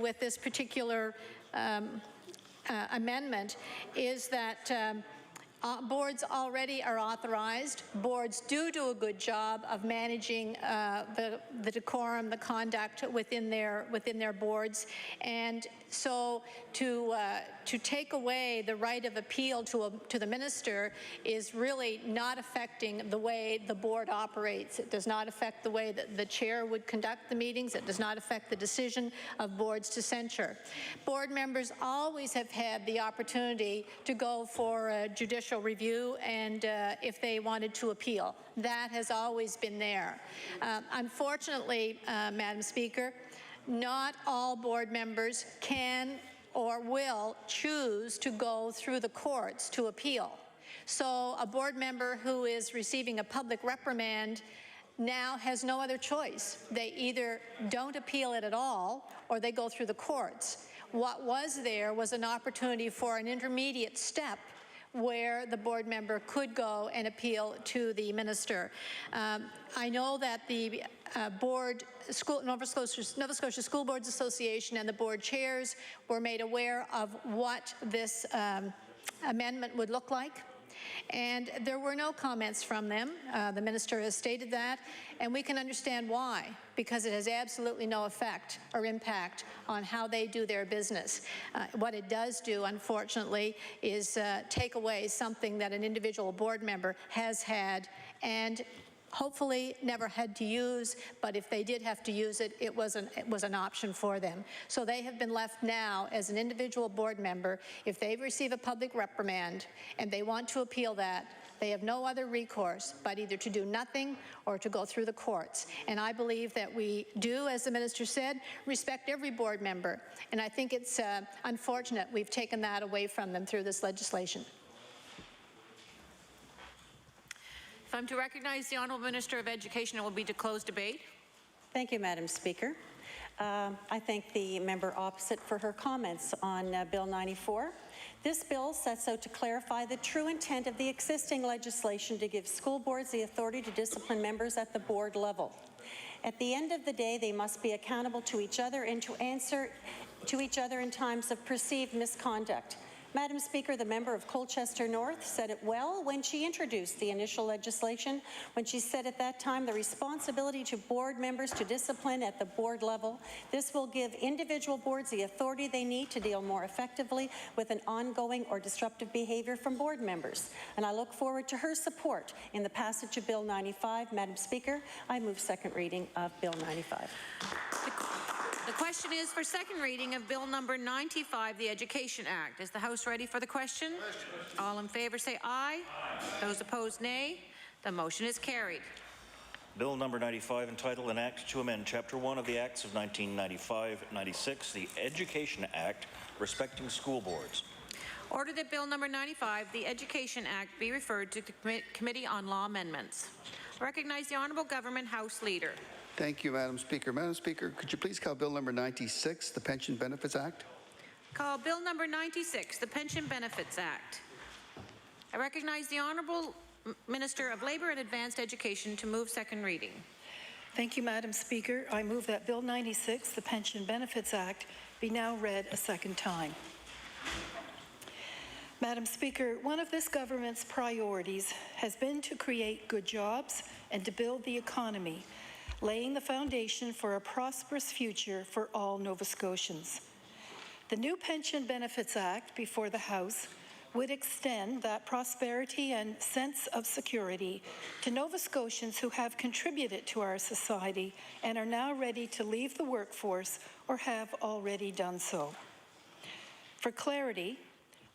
with this particular amendment is that boards already are authorized. Boards do a good job of managing the decorum, the conduct within their boards, and so to take away the right of appeal to the minister is really not affecting the way the board operates. It does not affect the way that the chair would conduct the meetings. It does not affect the decision of boards to censure. Board members always have had the opportunity to go for a judicial review and if they wanted to appeal. That has always been there. Unfortunately, Madam Speaker, not all board members can or will choose to go through the courts to appeal. So a board member who is receiving a public reprimand now has no other choice. They either don't appeal it at all or they go through the courts. What was there was an opportunity for an intermediate step where the board member could go and appeal to the minister. I know that the Nova Scotia School Boards Association and the board chairs were made aware of what this amendment would look like, and there were no comments from them. The minister has stated that, and we can understand why, because it has absolutely no effect or impact on how they do their business. What it does do, unfortunately, is take away something that an individual board member has had and hopefully never had to use, but if they did have to use it, it was an option for them. So they have been left now as an individual board member. If they receive a public reprimand and they want to appeal that, they have no other recourse but either to do nothing or to go through the courts. And I believe that we do, as the minister said, respect every board member. And I think it's unfortunate we've taken that away from them through this legislation. If I'm to recognize the Honourable Minister of Education, it will be to close debate. Thank you, Madam Speaker. I thank the member opposite for her comments on Bill 94. This bill sets out to clarify the true intent of the existing legislation to give school boards the authority to discipline members at the board level. At the end of the day, they must be accountable to each other and to answer to each other in times of perceived misconduct. Madam Speaker, the member of Colchester North said it well when she introduced the initial legislation, when she said at that time the responsibility to board members to discipline at the board level. This will give individual boards the authority they need to deal more effectively with an ongoing or disruptive behaviour from board members. And I look forward to her support in the passage of Bill 95. Madam Speaker, I move second reading of Bill 95. The question is for second reading of Bill number 95, the Education Act. Is the House ready for the question? All in favour say aye. Those opposed, nay. The motion is carried. Bill number 95, entitled An Act to Amend Chapter 1 of the Acts of 1995-96, the Education Act, respecting school boards. Order that Bill number 95, the Education Act, be referred to the Committee on Law Amendments. I recognize the Honourable Government House Leader. Thank you, Madam Speaker. Madam Speaker, could you please call Bill number 96, the Pension Benefits Act? Call Bill number 96, the Pension Benefits Act. I recognize the Honourable Minister of Labour and Advanced Education to move second reading. Thank you, Madam Speaker. I move that Bill 96, the Pension Benefits Act, be now read a second time. Madam Speaker, one of this government's priorities has been to create good jobs and to build the economy, laying the foundation for a prosperous future for all Nova Scotians. The new Pension Benefits Act before the House would extend that prosperity and sense of security to Nova Scotians who have contributed to our society and are now ready to leave the workforce or have already done so. For clarity,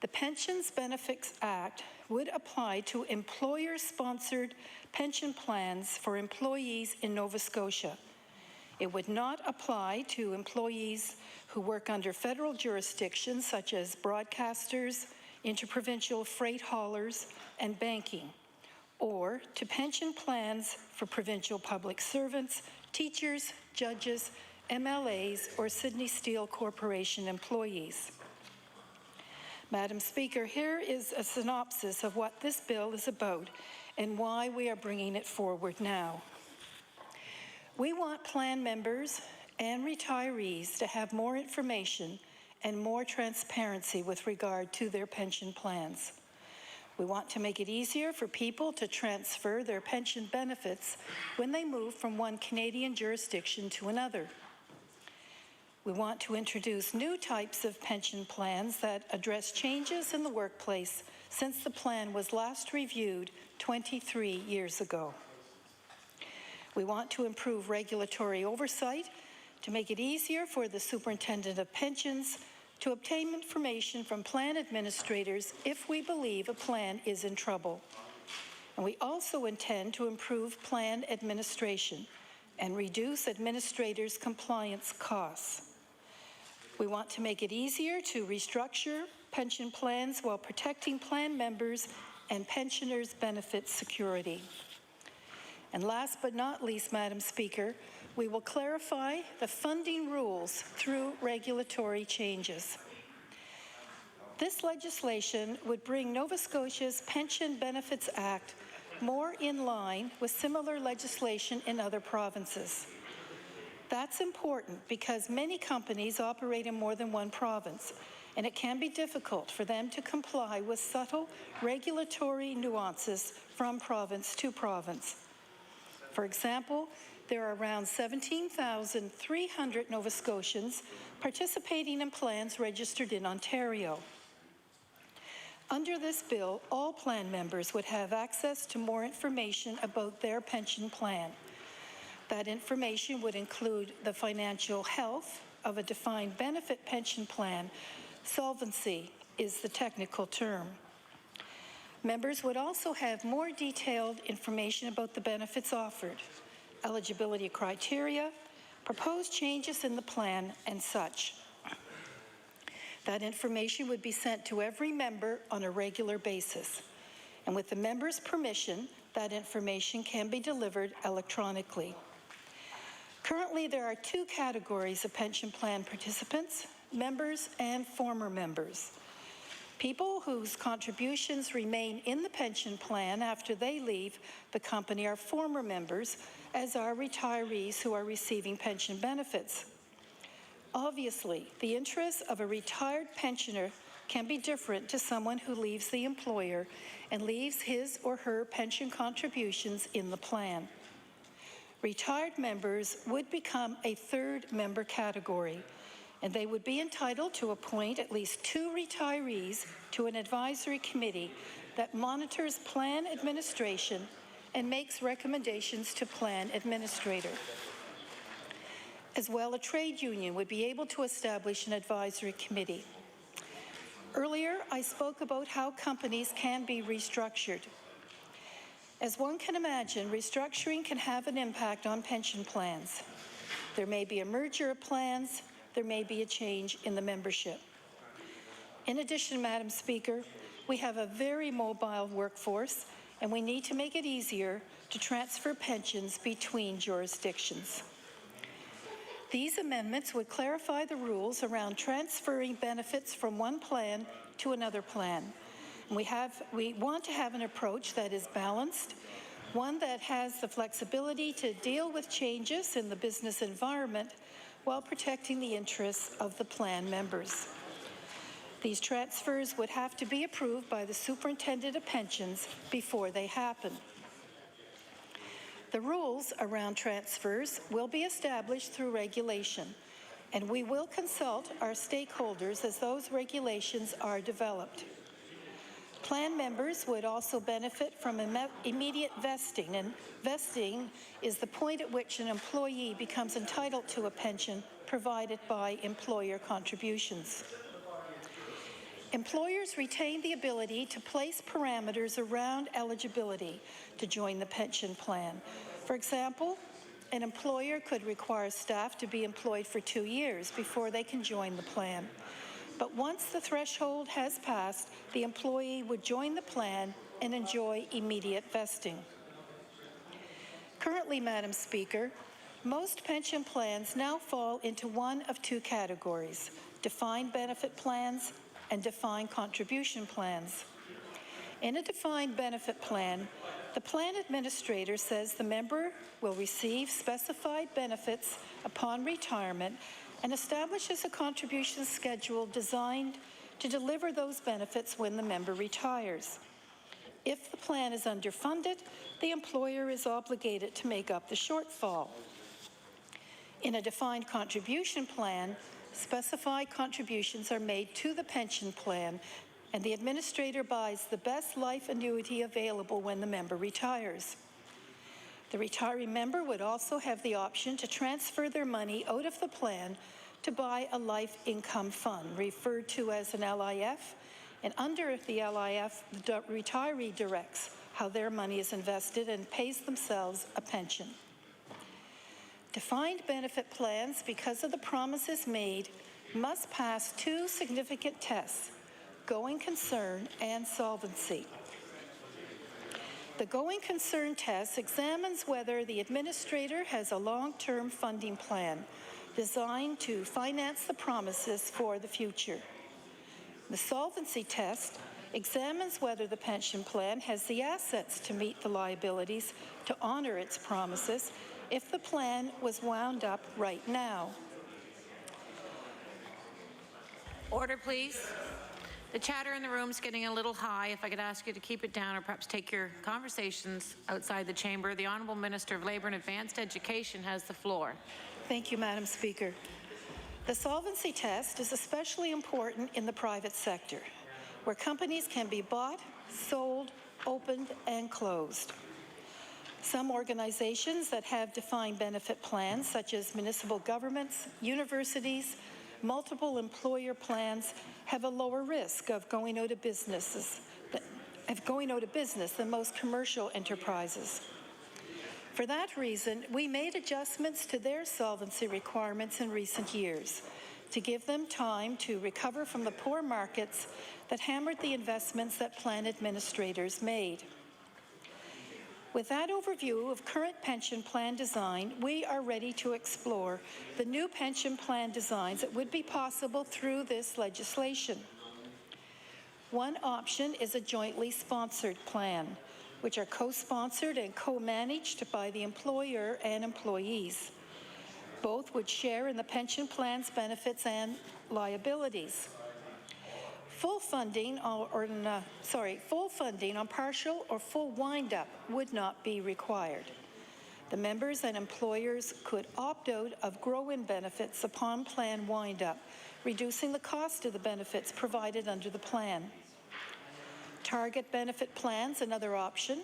the Pensions Benefits Act would apply to employer-sponsored pension plans for employees in Nova Scotia. It would not apply to employees who work under federal jurisdictions such as broadcasters, interprovincial freight haulers, and banking, or to pension plans for provincial public servants, teachers, judges, MLAs, or Sydney Steel Corporation employees. Madam Speaker, here is a synopsis of what this bill is about and why we are bringing it forward now. We want plan members and retirees to have more information and more transparency with regard to their pension plans. We want to make it easier for people to transfer their pension benefits when they move from one Canadian jurisdiction to another. We want to introduce new types of pension plans that address changes in the workplace since the plan was last reviewed 23 years ago. We want to improve regulatory oversight to make it easier for the Superintendent of Pensions to obtain information from plan administrators if we believe a plan is in trouble. And we also intend to improve plan administration and reduce administrators' compliance costs. We want to make it easier to restructure pension plans while protecting plan members and pensioners' benefit security. And last but not least, Madam Speaker, we will clarify the funding rules through regulatory changes. This legislation would bring Nova Scotia's Pension Benefits Act more in line with similar legislation in other provinces. That's important because many companies operate in more than one province, and it can be difficult for them to comply with subtle regulatory nuances from province to province. For example, there are around 17,300 Nova Scotians participating in plans registered in Ontario. Under this bill, all plan members would have access to more information about their pension plan. That information would include the financial health of a defined benefit pension plan. Solvency is the technical term. Members would also have more detailed information about the benefits offered, eligibility criteria, proposed changes in the plan, and such. That information would be sent to every member on a regular basis. And with the member's permission, that information can be delivered electronically. Currently, there are two categories of pension plan participants: members and former members. People whose contributions remain in the pension plan after they leave the company are former members, as are retirees who are receiving pension benefits. Obviously, the interests of a retired pensioner can be different to someone who leaves the employer and leaves his or her pension contributions in the plan. Retired members would become a third member category, and they would be entitled to appoint at least 2 retirees to an advisory committee that monitors plan administration and makes recommendations to plan administrator. As well, a trade union would be able to establish an advisory committee. Earlier, I spoke about how companies can be restructured. As one can imagine, restructuring can have an impact on pension plans. There may be a merger of plans. There may be a change in the membership. In addition, Madam Speaker, we have a very mobile workforce, and we need to make it easier to transfer pensions between jurisdictions. These amendments would clarify the rules around transferring benefits from one plan to another plan. And we want to have an approach that is balanced, one that has the flexibility to deal with changes in the business environment while protecting the interests of the plan members. These transfers would have to be approved by the Superintendent of Pensions before they happen. The rules around transfers will be established through regulation, and we will consult our stakeholders as those regulations are developed. Plan members would also benefit from immediate vesting, and vesting is the point at which an employee becomes entitled to a pension provided by employer contributions. Employers retain the ability to place parameters around eligibility to join the pension plan. For example, an employer could require staff to be employed for 2 years before they can join the plan. But once the threshold has passed, the employee would join the plan and enjoy immediate vesting. Currently, Madam Speaker, most pension plans now fall into one of 2 categories: defined benefit plans and defined contribution plans. In a defined benefit plan, The plan administrator says the member will receive specified benefits upon retirement and establishes a contribution schedule designed to deliver those benefits when the member retires. If the plan is underfunded, the employer is obligated to make up the shortfall. In a defined contribution plan, specified contributions are made to the pension plan, and the administrator buys the best life annuity available when the member retires. The retiree member would also have the option to transfer their money out of the plan to buy a life income fund, referred to as an LIF, and under the LIF, the retiree directs how their money is invested and pays themselves a pension. Defined benefit plans, because of the promises made, must pass two significant tests: going concern and solvency. The going concern test examines whether the administrator has a long-term funding plan designed to finance the promises for the future. The solvency test examines whether the pension plan has the assets to meet the liabilities to honor its promises if the plan was wound up right now. Order, please. The chatter in the room is getting a little high. If I could ask you to keep it down or perhaps take your conversations outside the chamber. The Honourable Minister of Labour and Advanced Education has the floor. Thank you, Madam Speaker. The solvency test is especially important in the private sector, where companies can be bought, sold, opened, and closed. Some organizations that have defined benefit plans, such as municipal governments, universities, multiple employer plans, have a lower risk of going out of business than most commercial enterprises. For that reason, we made adjustments to their solvency requirements in recent years to give them time to recover from the poor markets that hammered the investments that plan administrators made. With that overview of current pension plan design, we are ready to explore the new pension plan designs that would be possible through this legislation. One option is a jointly sponsored plan, which are co-sponsored and co-managed by the employer and employees. Both would share in the pension plan's benefits and liabilities. Full funding on partial or full wind-up would not be required. The members and employers could opt out of grow-in benefits upon plan wind-up, reducing the cost of the benefits provided under the plan. Target benefit plans, another option,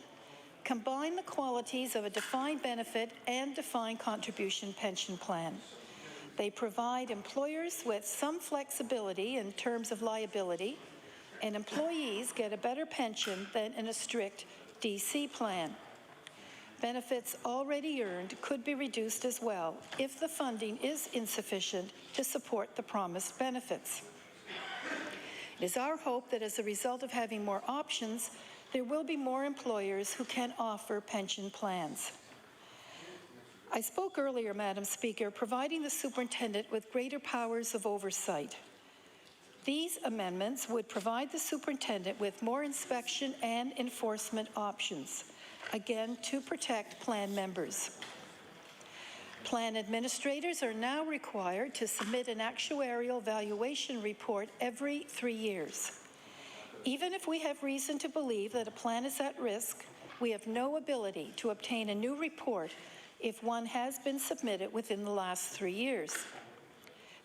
combine the qualities of a defined benefit and defined contribution pension plan. They provide employers with some flexibility in terms of liability, and employees get a better pension than in a strict DC plan. Benefits already earned could be reduced as well if the funding is insufficient to support the promised benefits. It is our hope that as a result of having more options, there will be more employers who can offer pension plans. I spoke earlier, Madam Speaker, providing the superintendent with greater powers of oversight. These amendments would provide the superintendent with more inspection and enforcement options, again, to protect plan members. Plan administrators are now required to submit an actuarial valuation report every 3 years. Even if we have reason to believe that a plan is at risk, we have no ability to obtain a new report if one has been submitted within the last 3 years.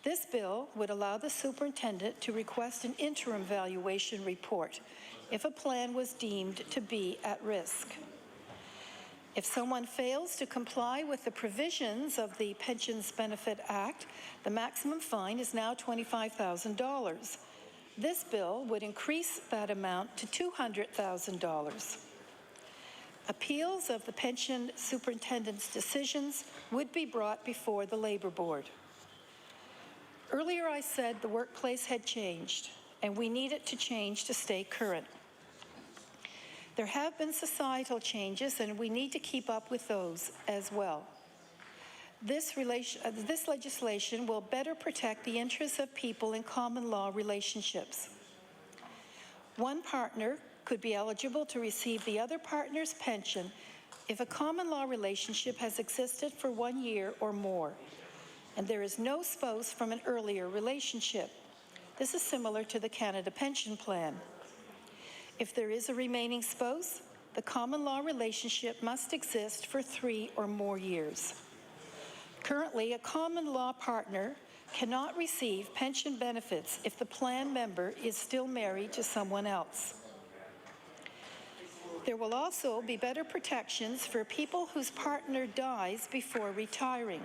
This bill would allow the superintendent to request an interim valuation report if a plan was deemed to be at risk. If someone fails to comply with the provisions of the Pensions Benefit Act, the maximum fine is now $25,000. This bill would increase that amount to $200,000. Appeals of the pension superintendent's decisions would be brought before the Labour Board. Earlier I said the workplace had changed, and we need it to change to stay current. There have been societal changes, and we need to keep up with those as well. This legislation will better protect the interests of people in common law relationships. One partner could be eligible to receive the other partner's pension if a common law relationship has existed for 1 year or more, and there is no spouse from an earlier relationship. This is similar to the Canada Pension Plan. If there is a remaining spouse, the common law relationship must exist for 3 or more years. Currently, a common law partner cannot receive pension benefits if the plan member is still married to someone else. There will also be better protections for people whose partner dies before retiring.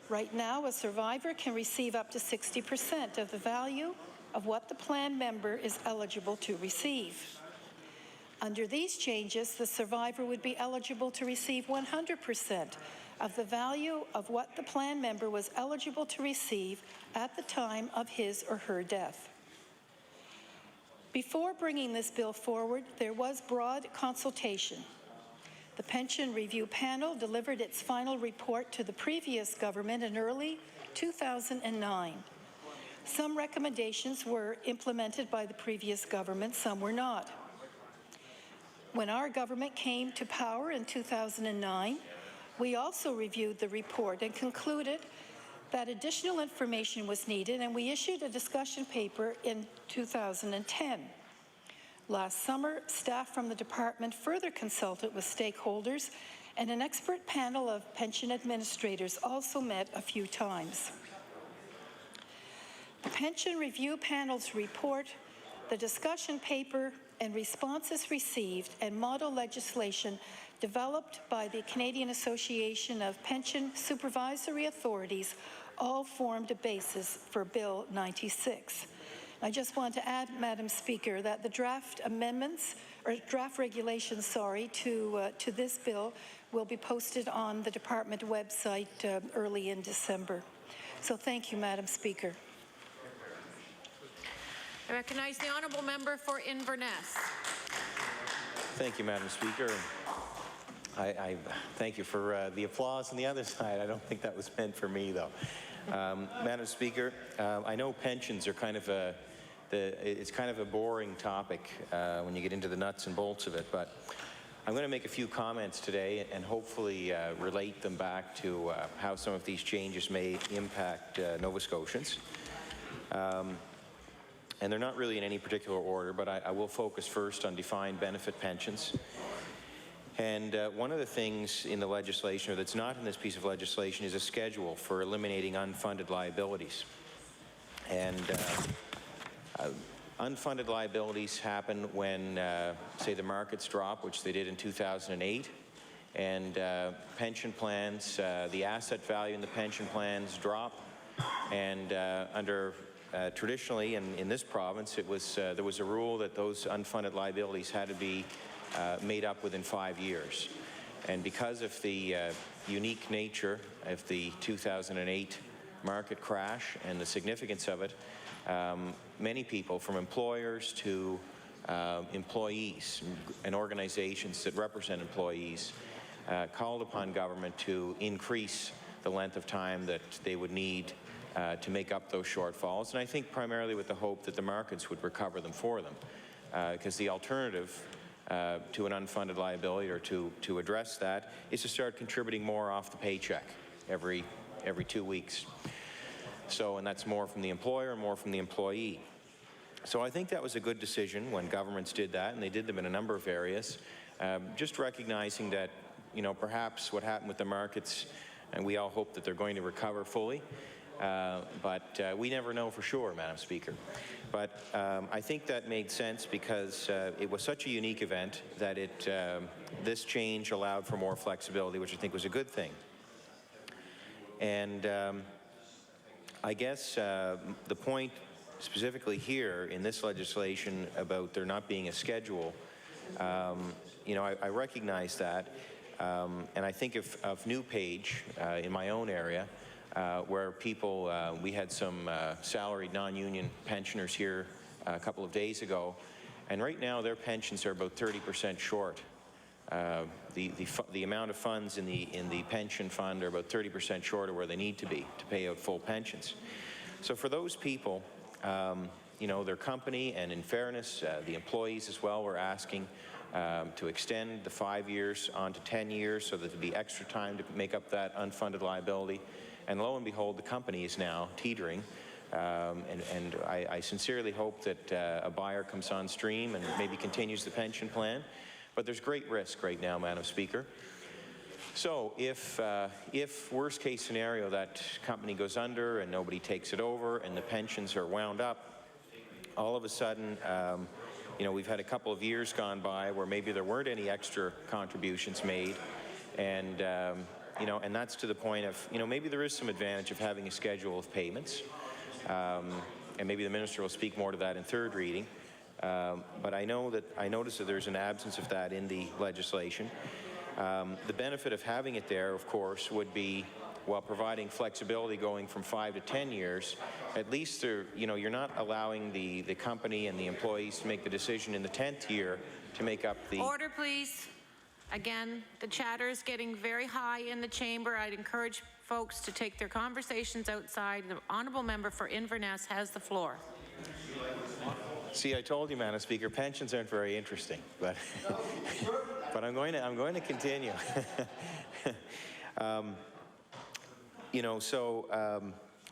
Right now, a survivor can receive up to 60% of the value of what the plan member is eligible to receive. Under these changes, the survivor would be eligible to receive 100% of the value of what the plan member was eligible to receive at the time of his or her death. Before bringing this bill forward, there was broad consultation. The Pension Review Panel delivered its final report to the previous government in early 2009. Some recommendations were implemented by the previous government, some were not. When our government came to power in 2009, we also reviewed the report and concluded that additional information was needed, and we issued a discussion paper in 2010. Last summer, staff from the department further consulted with stakeholders, and an expert panel of pension administrators also met a few times. The Pension Review Panel's report, the discussion paper, and responses received and model legislation developed by the Canadian Association of Pension Supervisory Authorities all formed a basis for Bill 96. I just want to add, Madam Speaker, that the draft amendments, or draft regulations, to this bill will be posted on the department website early in December. So thank you, Madam Speaker. I recognize the honourable member for Inverness. Thank you, Madam Speaker. I thank you for the applause on the other side. I don't think that was meant for me, though. Madam Speaker, I know pensions are kind of it's kind of a boring topic when you get into the nuts and bolts of it, but I'm going to make a few comments today and hopefully relate them back to how some of these changes may impact Nova Scotians. And they're not really in any particular order, but I will focus first on defined benefit pensions. And one of the things in the legislation, or that's not in this piece of legislation, is a schedule for eliminating unfunded liabilities. And unfunded liabilities happen when, say, the markets drop, which they did in 2008, and pension plans, the asset value in the pension plans drop, and traditionally, in this province, it was there was a rule that those unfunded liabilities had to be made up within 5 years. And because of the unique nature of the 2008 market crash and the significance of it, many people, from employers to employees and organizations that represent employees, called upon government to increase the length of time that they would need to make up those shortfalls, and I think primarily with the hope that the markets would recover them for them, because the alternative to an unfunded liability, or to address that, is to start contributing more off the paycheck every 2 weeks. So, and that's more from the employer and more from the employee. So I think that was a good decision when governments did that, and they did them in a number of areas, just recognizing that, you know, perhaps what happened with the markets, and we all hope that they're going to recover fully, but we never know for sure, Madam Speaker. But I think that made sense because it was such a unique event that this change allowed for more flexibility, which I think was a good thing. And I guess the point specifically here in this legislation about there not being a schedule, you know, I recognize that, and I think of New Page in my own area, where people, we had some salaried non-union pensioners here a couple of days ago, and right now their pensions are about 30% short. The amount of funds in the pension fund are about 30% short of where they need to be to pay out full pensions. So for those people, you their company, and in fairness, the employees as well were asking to extend the 5 years on to 10 years so that there'd be extra time to make up that unfunded liability. And lo and behold, the company is now teetering. And I sincerely hope that a buyer comes on stream and maybe continues the pension plan. But there's great risk right now, Madam Speaker. So if worst case scenario, that company goes under and nobody takes it over and the pensions are wound up, all of a sudden, we've had a couple of years gone by where maybe there weren't any extra contributions made, and and that's to the point of, maybe there is some advantage of having a schedule of payments, and maybe the minister will speak more to that in third reading. But I notice that there's an absence of that in the legislation. The benefit of having it there, of course, would be, while providing flexibility going from 5 to 10 years, at least you're not allowing the company and the employees to make the decision in the 10th year to make up the... Order, please. Again, the chatter is getting very high in the chamber. I'd encourage folks to take their conversations outside. The honourable member for Inverness has the floor. See, I told you, Madam Speaker, pensions aren't very interesting, but but I'm going to continue.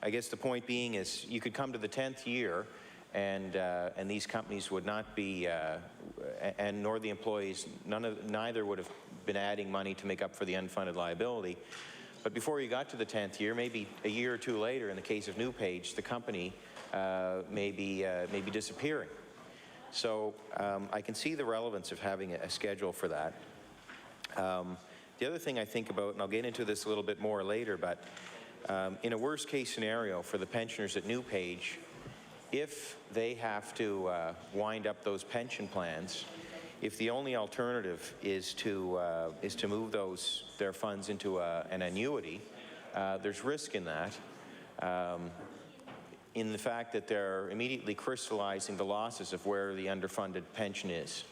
I guess the point being is, you could come to the 10th year, and these companies would not be, and nor the employees, neither would have been adding money to make up for the unfunded liability. But before you got to the 10th year, maybe a year or two later, in the case of NewPage, the company may be disappearing. So I can see the relevance of having a schedule for that. The other thing I think about, and I'll get into this a little bit more later, but in a worst case scenario for the pensioners at NewPage, if they have to wind up those pension plans, if the only alternative is to move their funds into an annuity, there's risk in that. In the fact that they're immediately crystallizing the losses of where the underfunded pension is.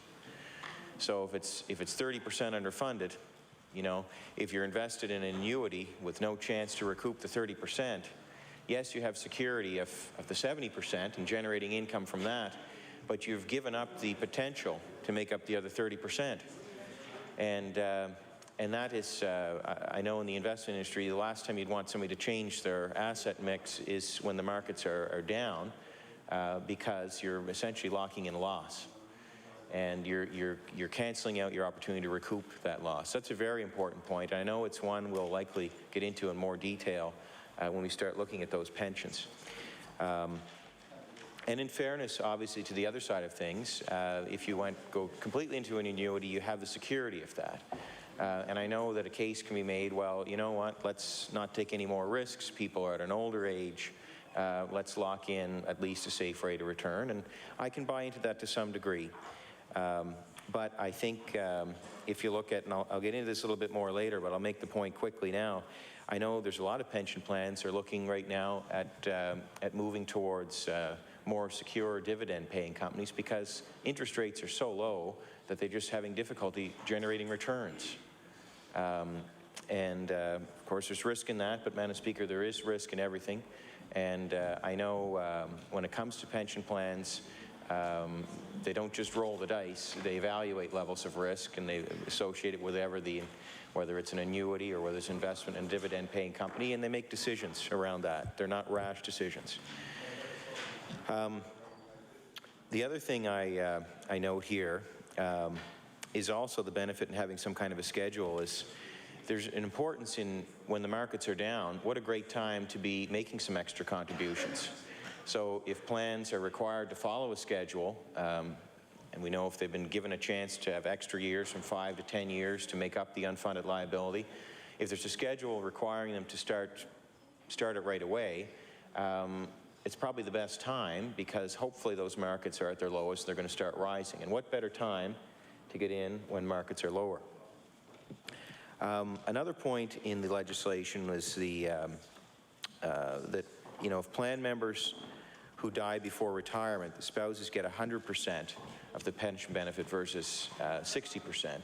So if it's 30% underfunded, if you're invested in an annuity with no chance to recoup the 30%, yes, you have security of the 70% and generating income from that, but you've given up the potential to make up the other 30%. And that is, I know in the investment industry, the last time you'd want somebody to change their asset mix is when the markets are down, because you're essentially locking in loss. And you're canceling out your opportunity to recoup that loss. That's a very important point. I know it's one we'll likely get into in more detail when we start looking at those pensions. And in fairness, obviously, to the other side of things, if you go completely into an annuity, you have the security of that. And I know that a case can be made, well, you know what, let's not take any more risks. People are at an older age. Let's lock in at least a safe rate of return. And I can buy into that to some degree. But I think if you look at, and I'll get into this a little bit more later, but I'll make the point quickly now. I know there's a lot of pension plans that are looking right now at moving towards more secure dividend-paying companies, because interest rates are so low that they're just having difficulty generating returns. Of course, there's risk in that, but, Madam Speaker, there is risk in everything. And I know when it comes to pension plans, they don't just roll the dice. They evaluate levels of risk, and they associate it with whether it's an annuity or whether it's investment in a dividend-paying company, and they make decisions around that. They're not rash decisions. The other thing I note here is also the benefit in having some kind of a schedule. Is there's an importance in, when the markets are down, what a great time to be making some extra contributions. So if plans are required to follow a schedule, and we know if they've been given a chance to have extra years from 5 to 10 years to make up the unfunded liability, if there's a schedule requiring them to start it right away, it's probably the best time, because hopefully those markets are at their lowest, they're going to start rising. And what better time to get in when markets are lower? Another point in the legislation was that, if plan members who die before retirement, the spouses get 100% of the pension benefit versus 60%.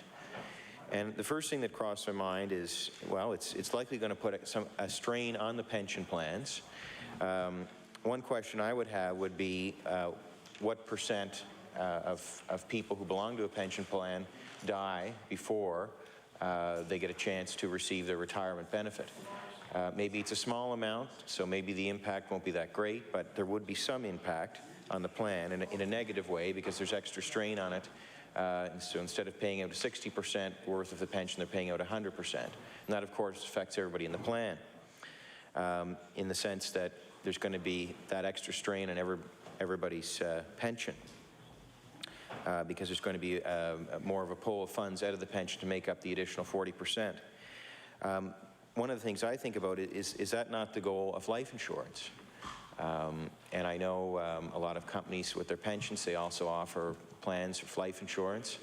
And the first thing that crossed my mind is, well, it's likely going to put a strain on the pension plans. one question I would have would be what percent of people who belong to a pension plan die before they get a chance to receive their retirement benefit. Maybe it's a small amount, so maybe the impact won't be that great, but there would be some impact on the plan in a negative way because there's extra strain on it. So instead of paying out 60% worth of the pension, they're paying out 100%. And that, of course, affects everybody in the plan in the sense that there's going to be that extra strain on everybody's pension. Because there's going to be more of a pool of funds out of the pension to make up the additional 40%. One of the things I think about is that not the goal of life insurance? And I know a lot of companies with their pensions, they also offer plans for life insurance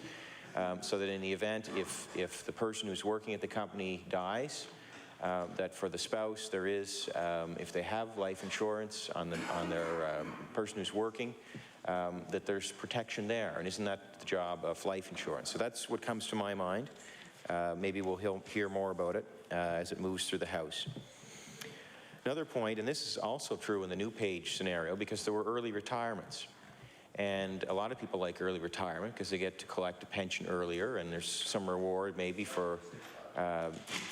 so that in the event if the person who's working at the company dies, that for the spouse there is, if they have life insurance on their person who's working, that there's protection there, and isn't that the job of life insurance? So that's what comes to my mind. Maybe we'll hear more about it as it moves through the House. Another point, and this is also true in the new page scenario, because there were early retirements. And a lot of people like early retirement because they get to collect a pension earlier, and there's some reward maybe for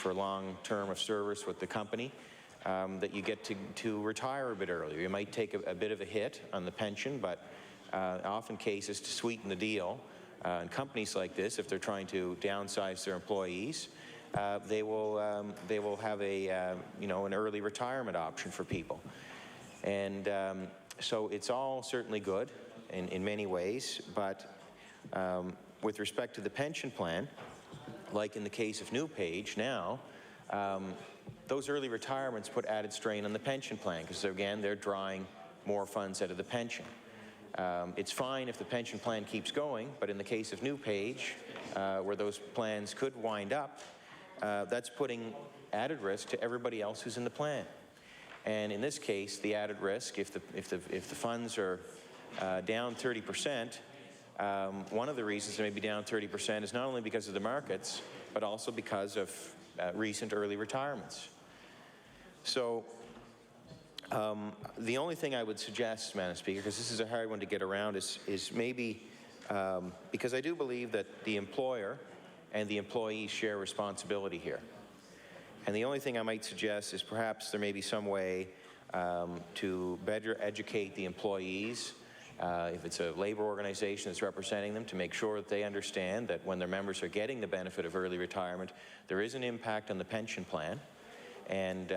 long term of service with the company. That you get to retire a bit earlier. You might take a bit of a hit on the pension, but often cases to sweeten the deal. And companies like this, if they're trying to downsize their employees, they will have an early retirement option for people. And so it's all certainly good in many ways, but with respect to the pension plan, like in the case of New Page now, those early retirements put added strain on the pension plan because, again, they're drawing more funds out of the pension. It's fine if the pension plan keeps going, but in the case of New Page, where those plans could wind up, that's putting added risk to everybody else who's in the plan. And in this case, the added risk, if the funds are down 30%, one of the reasons they may be down 30% is not only because of the markets, but also because of recent early retirements. So the only thing I would suggest, Madam Speaker, because this is a hard one to get around, is maybe, because I do believe that the employer and the employees share responsibility here. And the only thing I might suggest is perhaps there may be some way to better educate the employees, if it's a labor organization that's representing them, to make sure that they understand that when their members are getting the benefit of early retirement, there is an impact on the pension plan. And,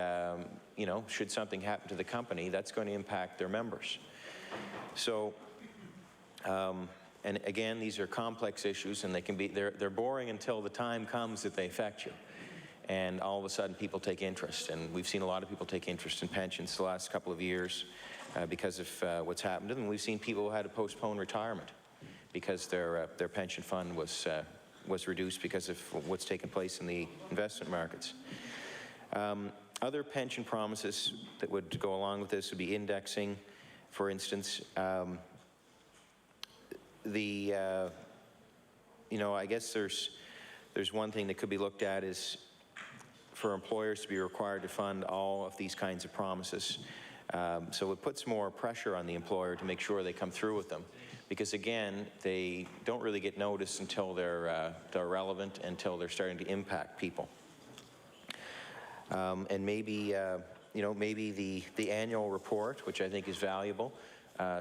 should something happen to the company, that's going to impact their members. So, and again, these are complex issues, and they're boring until the time comes that they affect you. And all of a sudden, people take interest. And we've seen a lot of people take interest in pensions the last couple of years because of what's happened to them. We've seen people who had to postpone retirement because their pension fund was reduced because of what's taken place in the investment markets. Other pension promises that would go along with this would be indexing, for instance. I guess there's one thing that could be looked at is for employers to be required to fund all of these kinds of promises. So it puts more pressure on the employer to make sure they come through with them. Because again, they don't really get noticed until they're relevant, until they're starting to impact people. And maybe, maybe the annual report, which I think is valuable.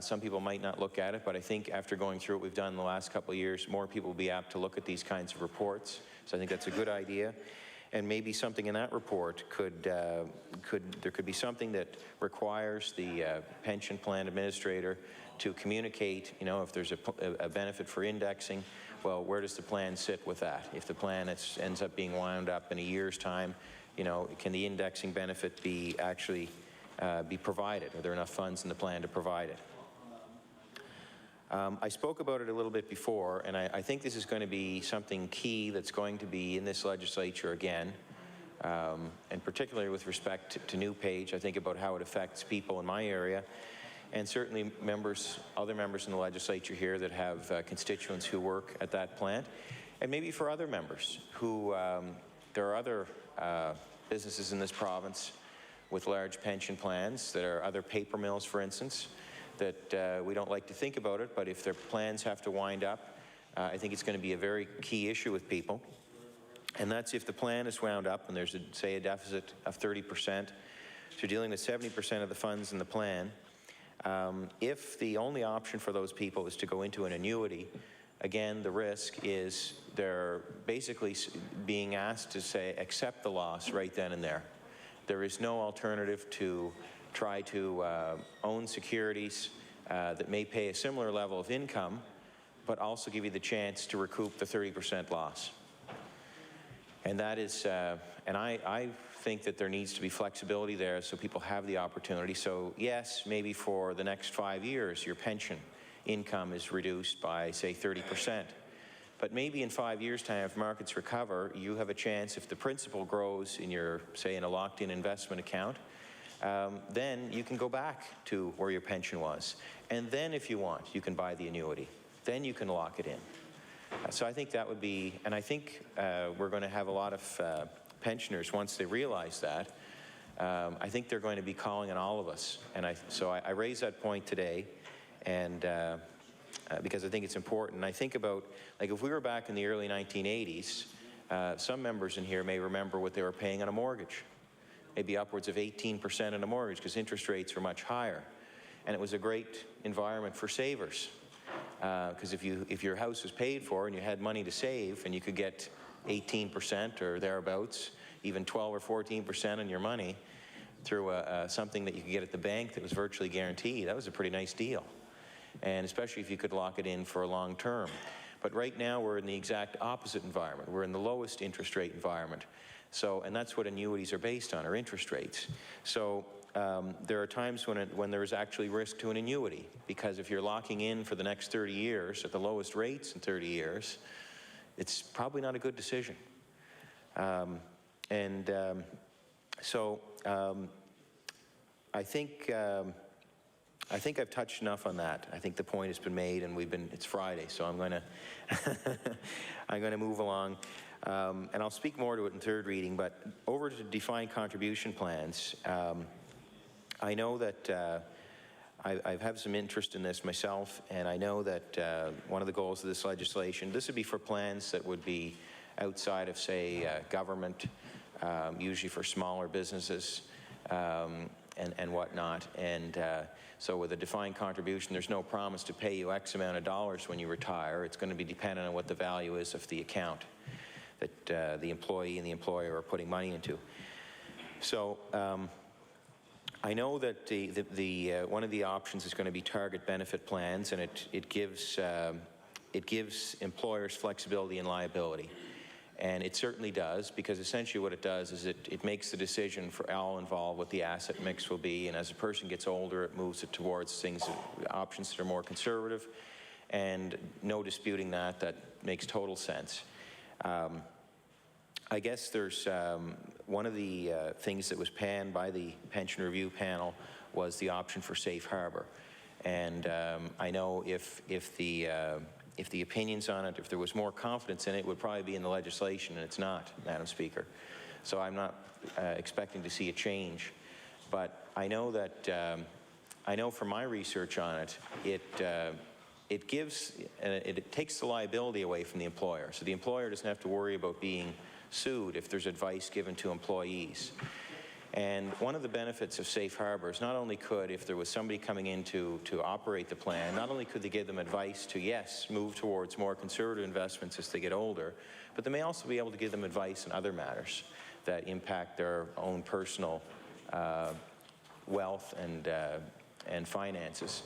Some people might not look at it, but I think after going through what we've done in the last couple of years, more people will be apt to look at these kinds of reports. So I think that's a good idea. And maybe something in that report there could be something that requires the pension plan administrator to communicate, if there's a benefit for indexing, well, where does the plan sit with that? If the plan ends up being wound up in a year's time, can the indexing benefit be actually be provided? Are there enough funds in the plan to provide it? I spoke about it a little bit before, and I think this is going to be something key that's going to be in this legislature again, and particularly with respect to New Page. I think about how it affects people in my area, and certainly other members in the legislature here that have constituents who work at that plant, and maybe for other members who, there are other businesses in this province with large pension plans that are other paper mills, for instance, that we don't like to think about it, but if their plans have to wind up, I think it's going to be a very key issue with people. And that's if the plan is wound up and there's, say, a deficit of 30%, so you're dealing with 70% of the funds in the plan. If the only option for those people is to go into an annuity, again, the risk is they're basically being asked to say, accept the loss right then and there. There is no alternative to try to own securities that may pay a similar level of income, but also give you the chance to recoup the 30% loss. And that is, and I think that there needs to be flexibility there so people have the opportunity. So yes, maybe for the next 5 years, your pension income is reduced by, say, 30%. But maybe in 5 years' time, if markets recover, you have a chance, if the principal grows in your, say, in a locked-in investment account, then you can go back to where your pension was. And then if you want, you can buy the annuity. Then you can lock it in. So I think that would be, and I think we're going to have a lot of pensioners, once they realize that, I think they're going to be calling on all of us. And so I raise that point today, and because I think it's important. And I think about, like, if we were back in the early 1980s, some members in here may remember what they were paying on a mortgage, maybe upwards of 18% on a mortgage, because interest rates were much higher. And it was a great environment for savers. Because if your house was paid for and you had money to save and you could get 18% or thereabouts, even 12 or 14% on your money through something that you could get at the bank that was virtually guaranteed, that was a pretty nice deal. And especially if you could lock it in for a long term. But right now we're in the exact opposite environment. We're in the lowest interest rate environment. So, and that's what annuities are based on, are interest rates. So there are times when there is actually risk to an annuity, because if you're locking in for the next 30 years at the lowest rates in 30 years, it's probably not a good decision. So I think I've touched enough on that. I think the point has been made, and it's Friday, so I'm going to I'm going to move along. And I'll speak more to it in third reading, but over to defined contribution plans. I know that I have some interest in this myself, and I know that one of the goals of this legislation, this would be for plans that would be outside of, say, government, usually for smaller businesses and whatnot. And so with a defined contribution, there's no promise to pay you X amount of dollars when you retire. It's going to be dependent on what the value is of the account that the employee and the employer are putting money into. So I know that one of the options is going to be target benefit plans, and it gives employers flexibility and liability. And it certainly does, because essentially what it does is it makes the decision for all involved what the asset mix will be, and as a person gets older, it moves it towards options that are more conservative, and no disputing that makes total sense. I guess there's one of the things that was panned by the pension review panel was the option for safe harbor. And I know if the opinions on it, if there was more confidence in it, it would probably be in the legislation, and it's not, Madam Speaker. So I'm not expecting to see a change. But I know that, I know from my research on it, it takes the liability away from the employer. So the employer doesn't have to worry about being sued if there's advice given to employees. And one of the benefits of safe harbor is not only could, if there was somebody coming in to operate the plan, not only could they give them advice to, yes, move towards more conservative investments as they get older, but they may also be able to give them advice on other matters that impact their own personal wealth and finances.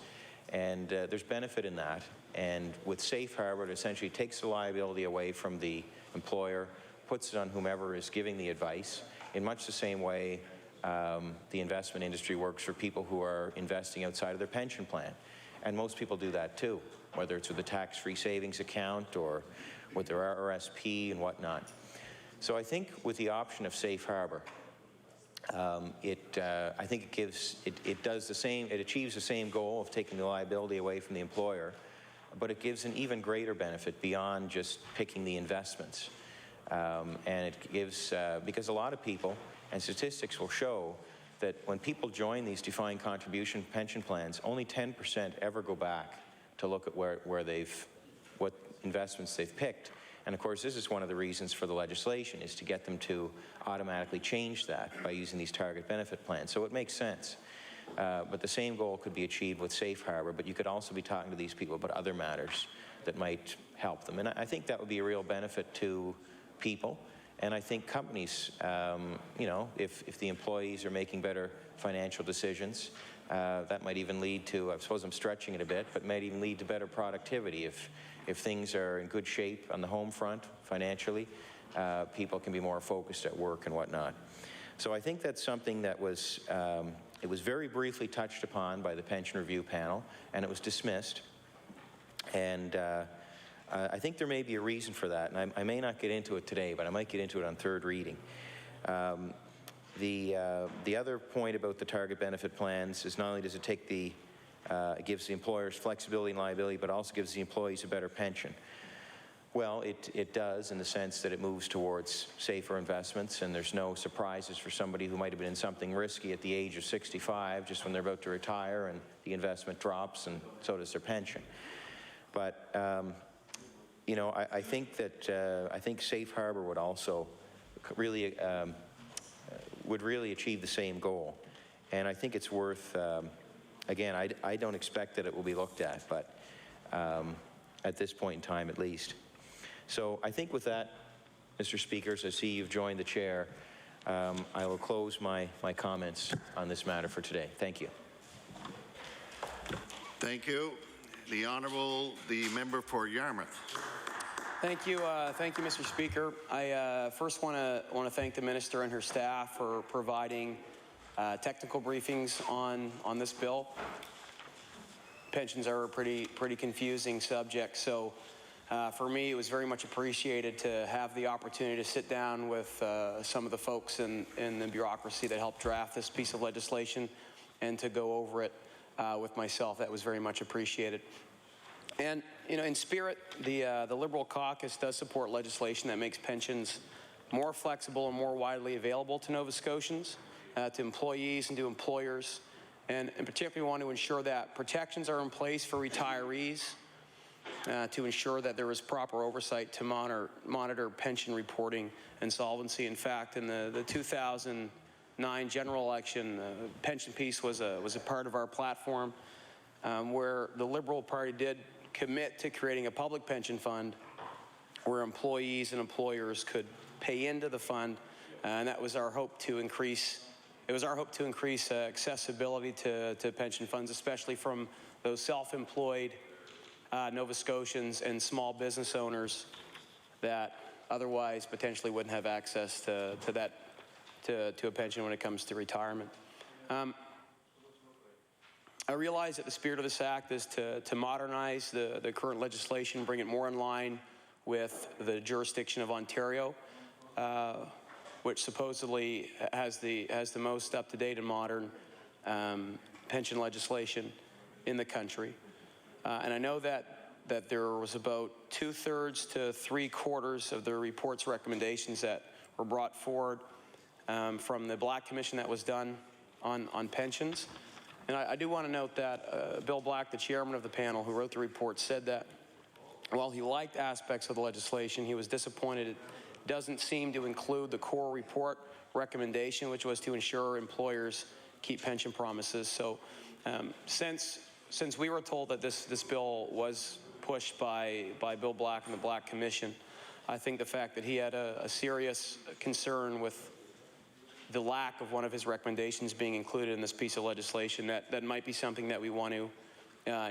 And there's benefit in that. And with safe harbor, it essentially takes the liability away from the employer, puts it on whomever is giving the advice, in much the same way the investment industry works for people who are investing outside of their pension plan. And most people do that too, whether it's with a tax-free savings account or with their RRSP and whatnot. So I think with the option of safe harbor, I think it does the same, it achieves the same goal of taking the liability away from the employer, but it gives an even greater benefit beyond just picking the investments. And it gives, because a lot of people, and statistics will show, that when people join these defined contribution pension plans, only 10% ever go back to look at what investments they've picked. And of course, this is one of the reasons for the legislation, is to get them to automatically change that by using these target benefit plans. So it makes sense. But the same goal could be achieved with Safe Harbor, but you could also be talking to these people about other matters that might help them. And I think that would be a real benefit to people. And I think companies, you know, if the employees are making better financial decisions, that might even lead to, I suppose I'm stretching it a bit, but might even lead to better productivity. If things are in good shape on the home front financially, people can be more focused at work and whatnot. So I think that's something that was, it was very briefly touched upon by the Pension Review Panel, and it was dismissed. And I think there may be a reason for that, and I may not get into it today, but I might get into it on third reading. The other point about the target benefit plans is not only does it take the, it gives the employers flexibility and liability, but also gives the employees a better pension. Well, it does in the sense that it moves towards safer investments, and there's no surprises for somebody who might have been in something risky at the age of 65, just when they're about to retire, and the investment drops, and so does their pension. But you know, I think that I think Safe Harbor would also really achieve the same goal, and I think it's worth. Again, I don't expect that it will be looked at, but at this point in time, at least. So I think with that, Mr. Speaker, as I see you've joined the chair, I will close my comments on this matter for today. Thank you. Thank you. The Honourable, the member for Yarmouth. Thank you, Mr. Speaker. I first want to thank the minister and her staff for providing technical briefings on this bill. Pensions are a pretty confusing subject, so for me it was very much appreciated to have the opportunity to sit down with some of the folks in the bureaucracy that helped draft this piece of legislation and to go over it with myself. That was very much appreciated. And you know, in spirit, the Liberal caucus does support legislation that makes pensions more flexible and more widely available to Nova Scotians, to employees and to employers, and particularly want to ensure that protections are in place for retirees, to ensure that there is proper oversight to monitor pension reporting and solvency. In fact, in the 2009 general election, the pension piece was a part of our platform, where the Liberal Party did commit to creating a public pension fund where employees and employers could pay into the fund, and that was our hope to increase. It was our hope to increase accessibility to pension funds, especially from those self-employed Nova Scotians and small business owners that otherwise potentially wouldn't have access to a pension when it comes to retirement. I realize that the spirit of this act is to modernize the current legislation, bring it more in line with the jurisdiction of Ontario, which supposedly has the most up-to-date and modern pension legislation in the country. And I know that there was about 2/3 to 3/4 of the report's recommendations that were brought forward from the Black Commission that was done on pensions. And I do want to note that Bill Black, the chairman of the panel who wrote the report, said that while he liked aspects of the legislation, he was disappointed it doesn't seem to include the core report recommendation, which was to ensure employers keep pension promises. So since we were told that this bill was pushed by Bill Black and the Black Commission, I think the fact that he had a serious concern with the lack of one of his recommendations being included in this piece of legislation, that might be something that we want to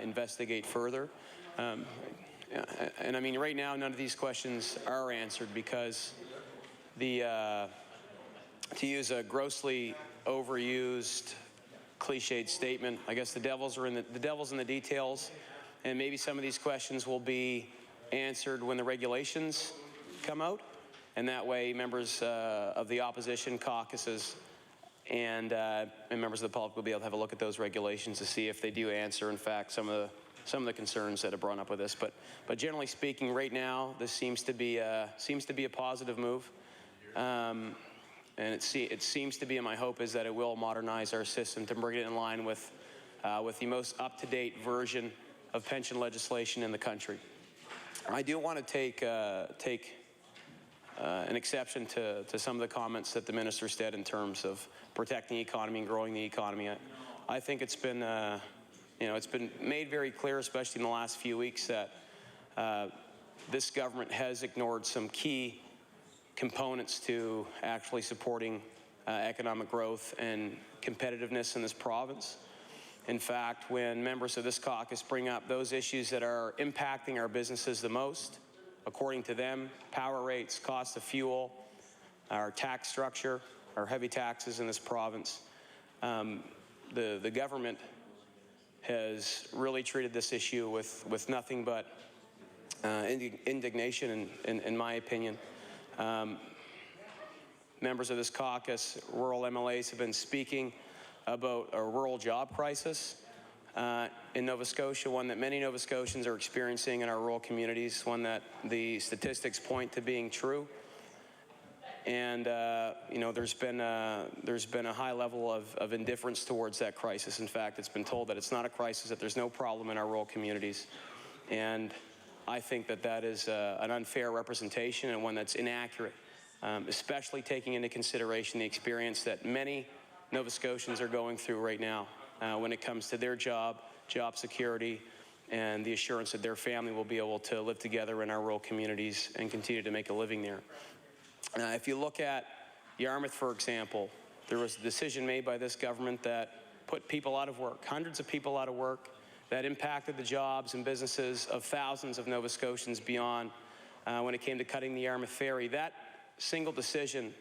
investigate further. And I mean, right now, none of these questions are answered because to use a grossly overused, cliched statement, I guess the devil's in the details, and maybe some of these questions will be answered when the regulations come out. And that way, members of the opposition caucuses and members of the public will be able to have a look at those regulations to see if they do answer, in fact, some of the concerns that are brought up with this. But generally speaking, right now, this seems to be a positive move. and it seems to be, and my hope is that it will modernize our system to bring it in line with the most up-to-date version of pension legislation in the country. I do want to take an exception to some of the comments that the minister said in terms of protecting the economy and growing the economy. I think it's been, it's been made very clear, especially in the last few weeks, that this government has ignored some key components to actually supporting economic growth and competitiveness in this province. In fact, when members of this caucus bring up those issues that are impacting our businesses the most, according to them, power rates, cost of fuel, our tax structure, our heavy taxes in this province, the government has really treated this issue with nothing but indignation, in my opinion. Members of this caucus, rural MLAs, have been speaking about a rural job crisis in Nova Scotia, one that many Nova Scotians are experiencing in our rural communities, one that the statistics point to being true. And there's been a high level of indifference towards that crisis. In fact, it's been told that it's not a crisis, that there's no problem in our rural communities. And I think that that is an unfair representation and one that's inaccurate, especially taking into consideration the experience that many Nova Scotians are going through right now when it comes to their job security, and the assurance that their family will be able to live together in our rural communities and continue to make a living there. If you look at Yarmouth, for example, there was a decision made by this government that put people out of work, hundreds of people out of work, that impacted the jobs and businesses of thousands of Nova Scotians beyond when it came to cutting the Yarmouth ferry. That single decision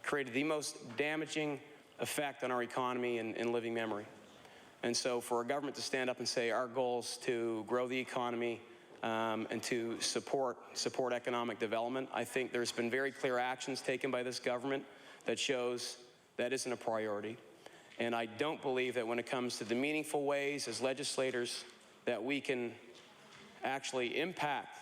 created the most damaging effect on our economy in living memory. And so for a government to stand up and say our goal is to grow the economy and to support economic development, I think there's been very clear actions taken by this government that shows that isn't a priority. And I don't believe that when it comes to the meaningful ways as legislators that we can actually impact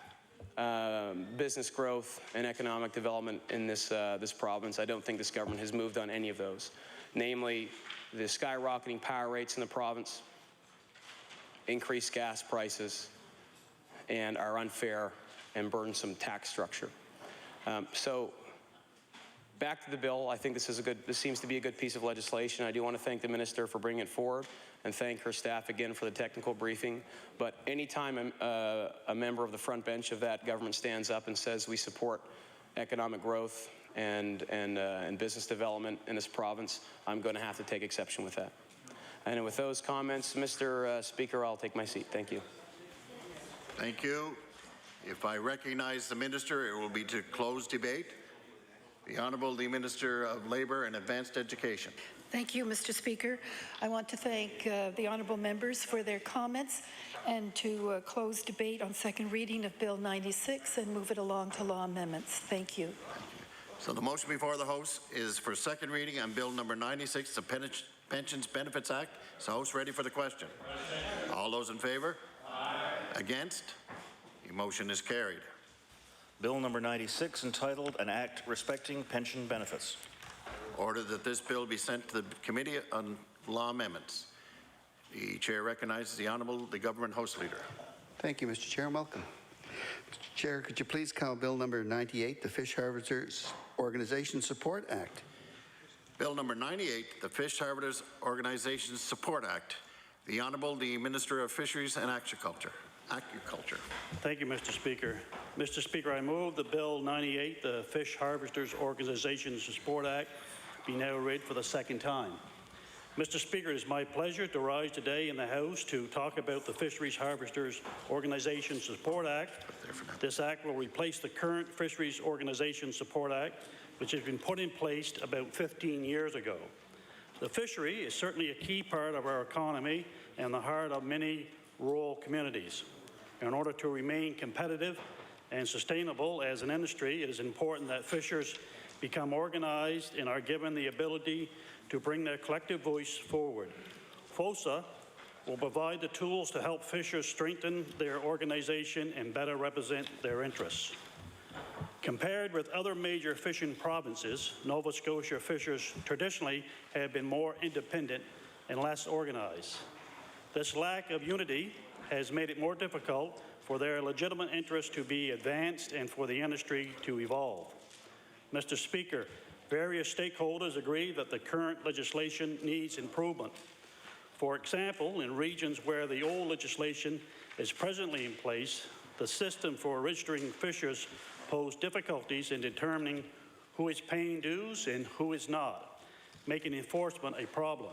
business growth and economic development in this province, I don't think this government has moved on any of those. Namely, the skyrocketing power rates in the province, increased gas prices, and our unfair and burdensome tax structure. So back to the bill, I think this seems to be a good piece of legislation. I do want to thank the minister for bringing it forward and thank her staff again for the technical briefing. But anytime a member of the front bench of that government stands up and says we support economic growth and business development in this province, I'm going to have to take exception with that. And with those comments, Mr. Speaker, I'll take my seat. Thank you. Thank you. If I recognize the minister, it will be to close debate. The Honourable the Minister of Labour and Advanced Education. Thank you, Mr. Speaker. I want to thank the honourable members for their comments and to close debate on second reading of Bill 96 and move it along to law amendments. Thank you. So the motion before the House is for second reading on Bill number 96, the Pensions Benefits Act. Is the House ready for the question? All those in favour? Aye. Against? The motion is carried. Bill number 96, entitled An Act Respecting Pension Benefits. Order that this bill be sent to the Committee on Law Amendments. The Chair recognizes the Honourable the Government House Leader. Thank you, Mr. Chair, and welcome. Mr. Chair, could you please call Bill number 98, the Fish Harvesters Organization Support Act? Bill number 98, the Fish Harvesters Organization Support Act. The Honourable the Minister of Fisheries and Agriculture. Thank you, Mr. Speaker. Mr. Speaker, I move that Bill 98, the Fish Harvesters Organization Support Act, be now read for the second time. Mr. Speaker, it is my pleasure to rise today in the House to talk about the Fisheries Harvesters Organization Support Act. This act will replace the current Fisheries Organization Support Act, which has been put in place about 15 years ago. The fishery is certainly a key part of our economy and the heart of many rural communities. In order to remain competitive and sustainable as an industry, it is important that fishers become organized and are given the ability to bring their collective voice forward. FOSA will provide the tools to help fishers strengthen their organization and better represent their interests. Compared with other major fishing provinces, Nova Scotia fishers traditionally have been more independent and less organized. This lack of unity has made it more difficult for their legitimate interests to be advanced and for the industry to evolve. Mr. Speaker, various stakeholders agree that the current legislation needs improvement. For example, in regions where the old legislation is presently in place, the system for registering fishers pose difficulties in determining who is paying dues and who is not, making enforcement a problem.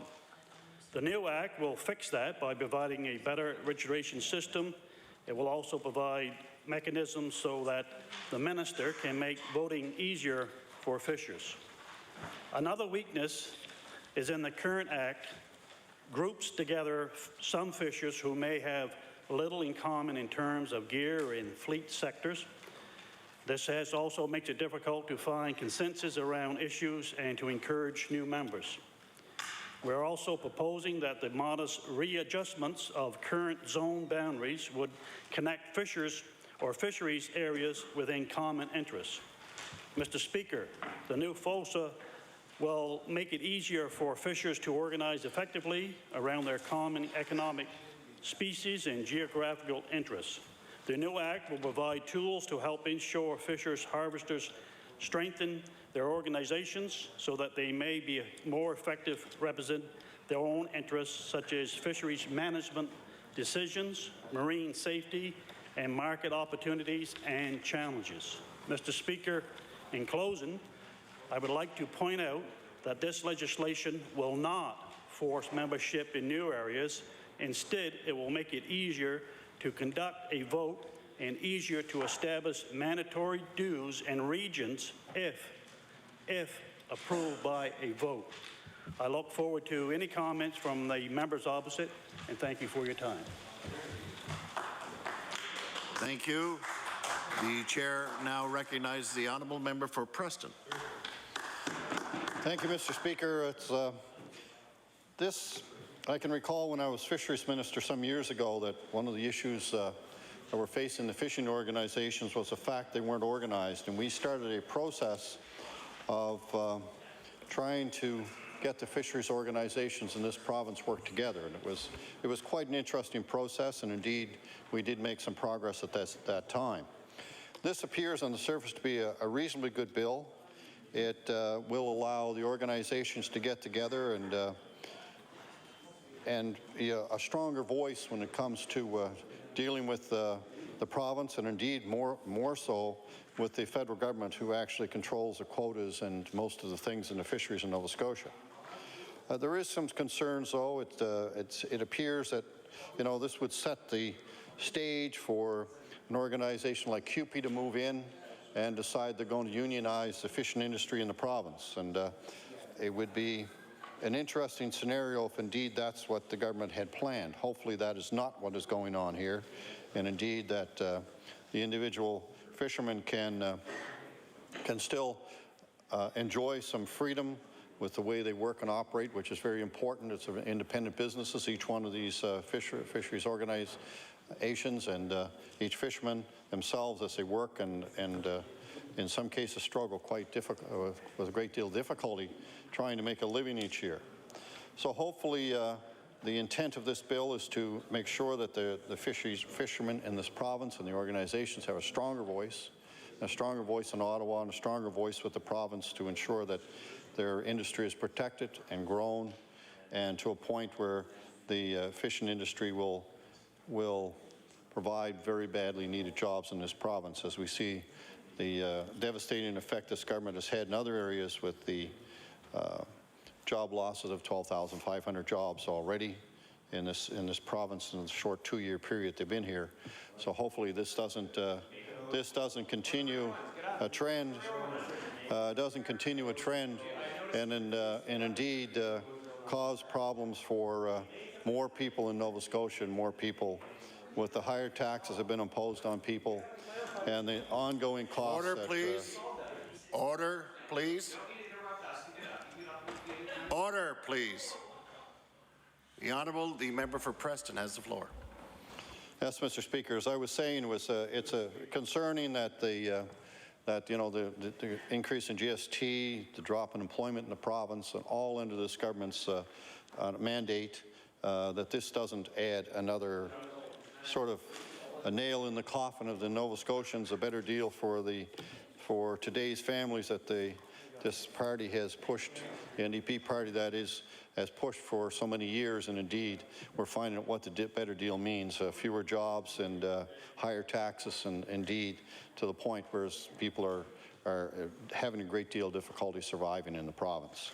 The new Act will fix that by providing a better registration system. It will also provide mechanisms so that the minister can make voting easier for fishers. Another weakness is in the current Act groups together some fishers who may have little in common in terms of gear and fleet sectors. This has also makes it difficult to find consensus around issues and to encourage new members. We're also proposing that the modest readjustments of current zone boundaries would connect fishers or fisheries areas within common interests. Mr. Speaker, the new FOSA will make it easier for fishers to organize effectively around their common economic species and geographical interests. The new Act will provide tools to help ensure fishers, harvesters strengthen their organizations so that they may be more effective represent their own interests, such as fisheries management decisions, marine safety, and market opportunities and challenges. Mr. Speaker, in closing, I would like to point out that this legislation will not force membership in new areas. Instead, it will make it easier to conduct a vote and easier to establish mandatory dues and regions if approved by a vote. I look forward to any comments from the members opposite, and thank you for your time. Thank you. The chair now recognizes the honourable member for Preston. Thank you, Mr. Speaker. I can recall when I was fisheries minister some years ago that one of the issues that were facing the fishing organizations was the fact they weren't organized, and we started a process of trying to get the fisheries organizations in this province work together, and it was quite an interesting process, and indeed we did make some progress at that time. This appears on the surface to be a reasonably good bill. It will allow the organizations to get together and be a stronger voice when it comes to dealing with the province, and indeed more so with the federal government, who actually controls the quotas and most of the things in the fisheries in Nova Scotia. There is some concerns, though. It appears that this would set the stage for an organization like CUPE to move in and decide they're going to unionize the fishing industry in the province, and it would be an interesting scenario if indeed that's what the government had planned. Hopefully that is not what is going on here, and indeed that the individual fishermen can still enjoy some freedom with the way they work and operate, which is very important. It's independent businesses, each one of these fisheries organizations, and each fisherman themselves as they work and in some cases struggle quite difficult with a great deal of difficulty trying to make a living each year. So hopefully the intent of this bill is to make sure that the fishermen in this province and the organizations have a stronger voice in Ottawa and a stronger voice with the province to ensure that their industry is protected and grown, and to a point where the fishing industry will provide very badly needed jobs in this province, as we see the devastating effect this government has had in other areas with the job losses of 12,500 jobs already in this province in the short 2-year period they've been here. So hopefully this doesn't continue a trend. And indeed cause problems for more people in Nova Scotia and more people with the higher taxes have been imposed on people and the ongoing costs. Order, please. Order, please. Order, please. The Honourable, the member for Preston has the floor. Yes, Mr. Speaker. As I was saying, it's concerning that the that, you know, the increase in GST, the drop in employment in the province, and all under this government's mandate, that this doesn't add another sort of a nail in the coffin of the Nova Scotians, a better deal for today's families that this party has pushed, the NDP party that is, has pushed for so many years, and indeed we're finding out what the better deal means, fewer jobs and higher taxes, and indeed to the point where people are having a great deal of difficulty surviving in the province.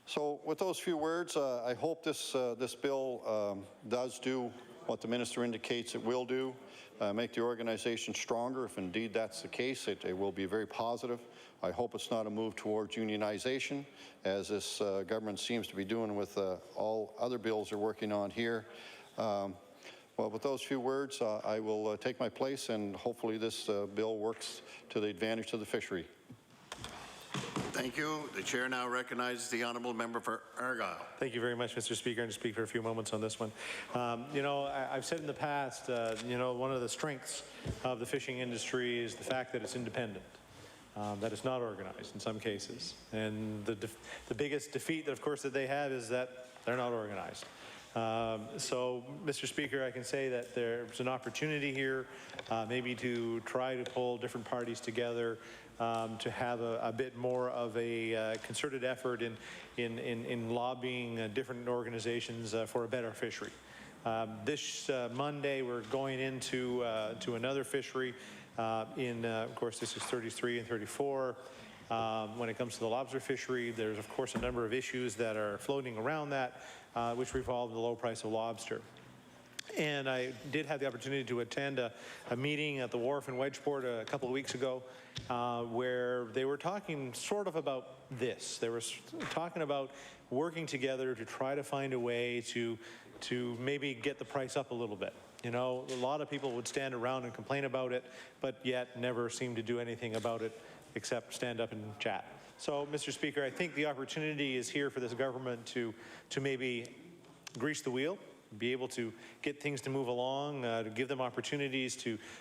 So with those few words, I hope this bill does do what the minister indicates it will do, make the organization stronger. If indeed that's the case, it will be very positive. I hope it's not a move towards unionization, as this government seems to be doing with all other bills they're working on here. Well, with those few words, I will take my place, and hopefully this bill works to the advantage of the fishery. Thank you. The chair now recognizes the honourable member for Argyle. Thank you very much, Mr. Speaker, and to speak for a few moments on this one. You know, I've said in the past, you know, one of the strengths of the fishing industry is the fact that it's independent, that it's not organized in some cases. And the biggest defeat, that, of course, that they have is that they're not organized. So, Mr. Speaker, I can say that there's an opportunity here maybe to try to pull different parties together to have a bit more of a concerted effort in lobbying different organizations for a better fishery. This Monday, we're going into to another fishery of course, this is 33 and 34. When it comes to the lobster fishery, there's, of course, a number of issues that are floating around that, which revolve the low price of lobster. And I did have the opportunity to attend a meeting at the wharf in Wedgeport a couple of weeks ago where they were talking sort of about this. They were talking about working together to try to find a way to maybe get the price up a little bit. You know, a lot of people would stand around and complain about it, but yet never seem to do anything about it except stand up and chat. So, Mr. Speaker, I think the opportunity is here for this government to maybe grease the wheel, be able to get things to move along, to give them opportunities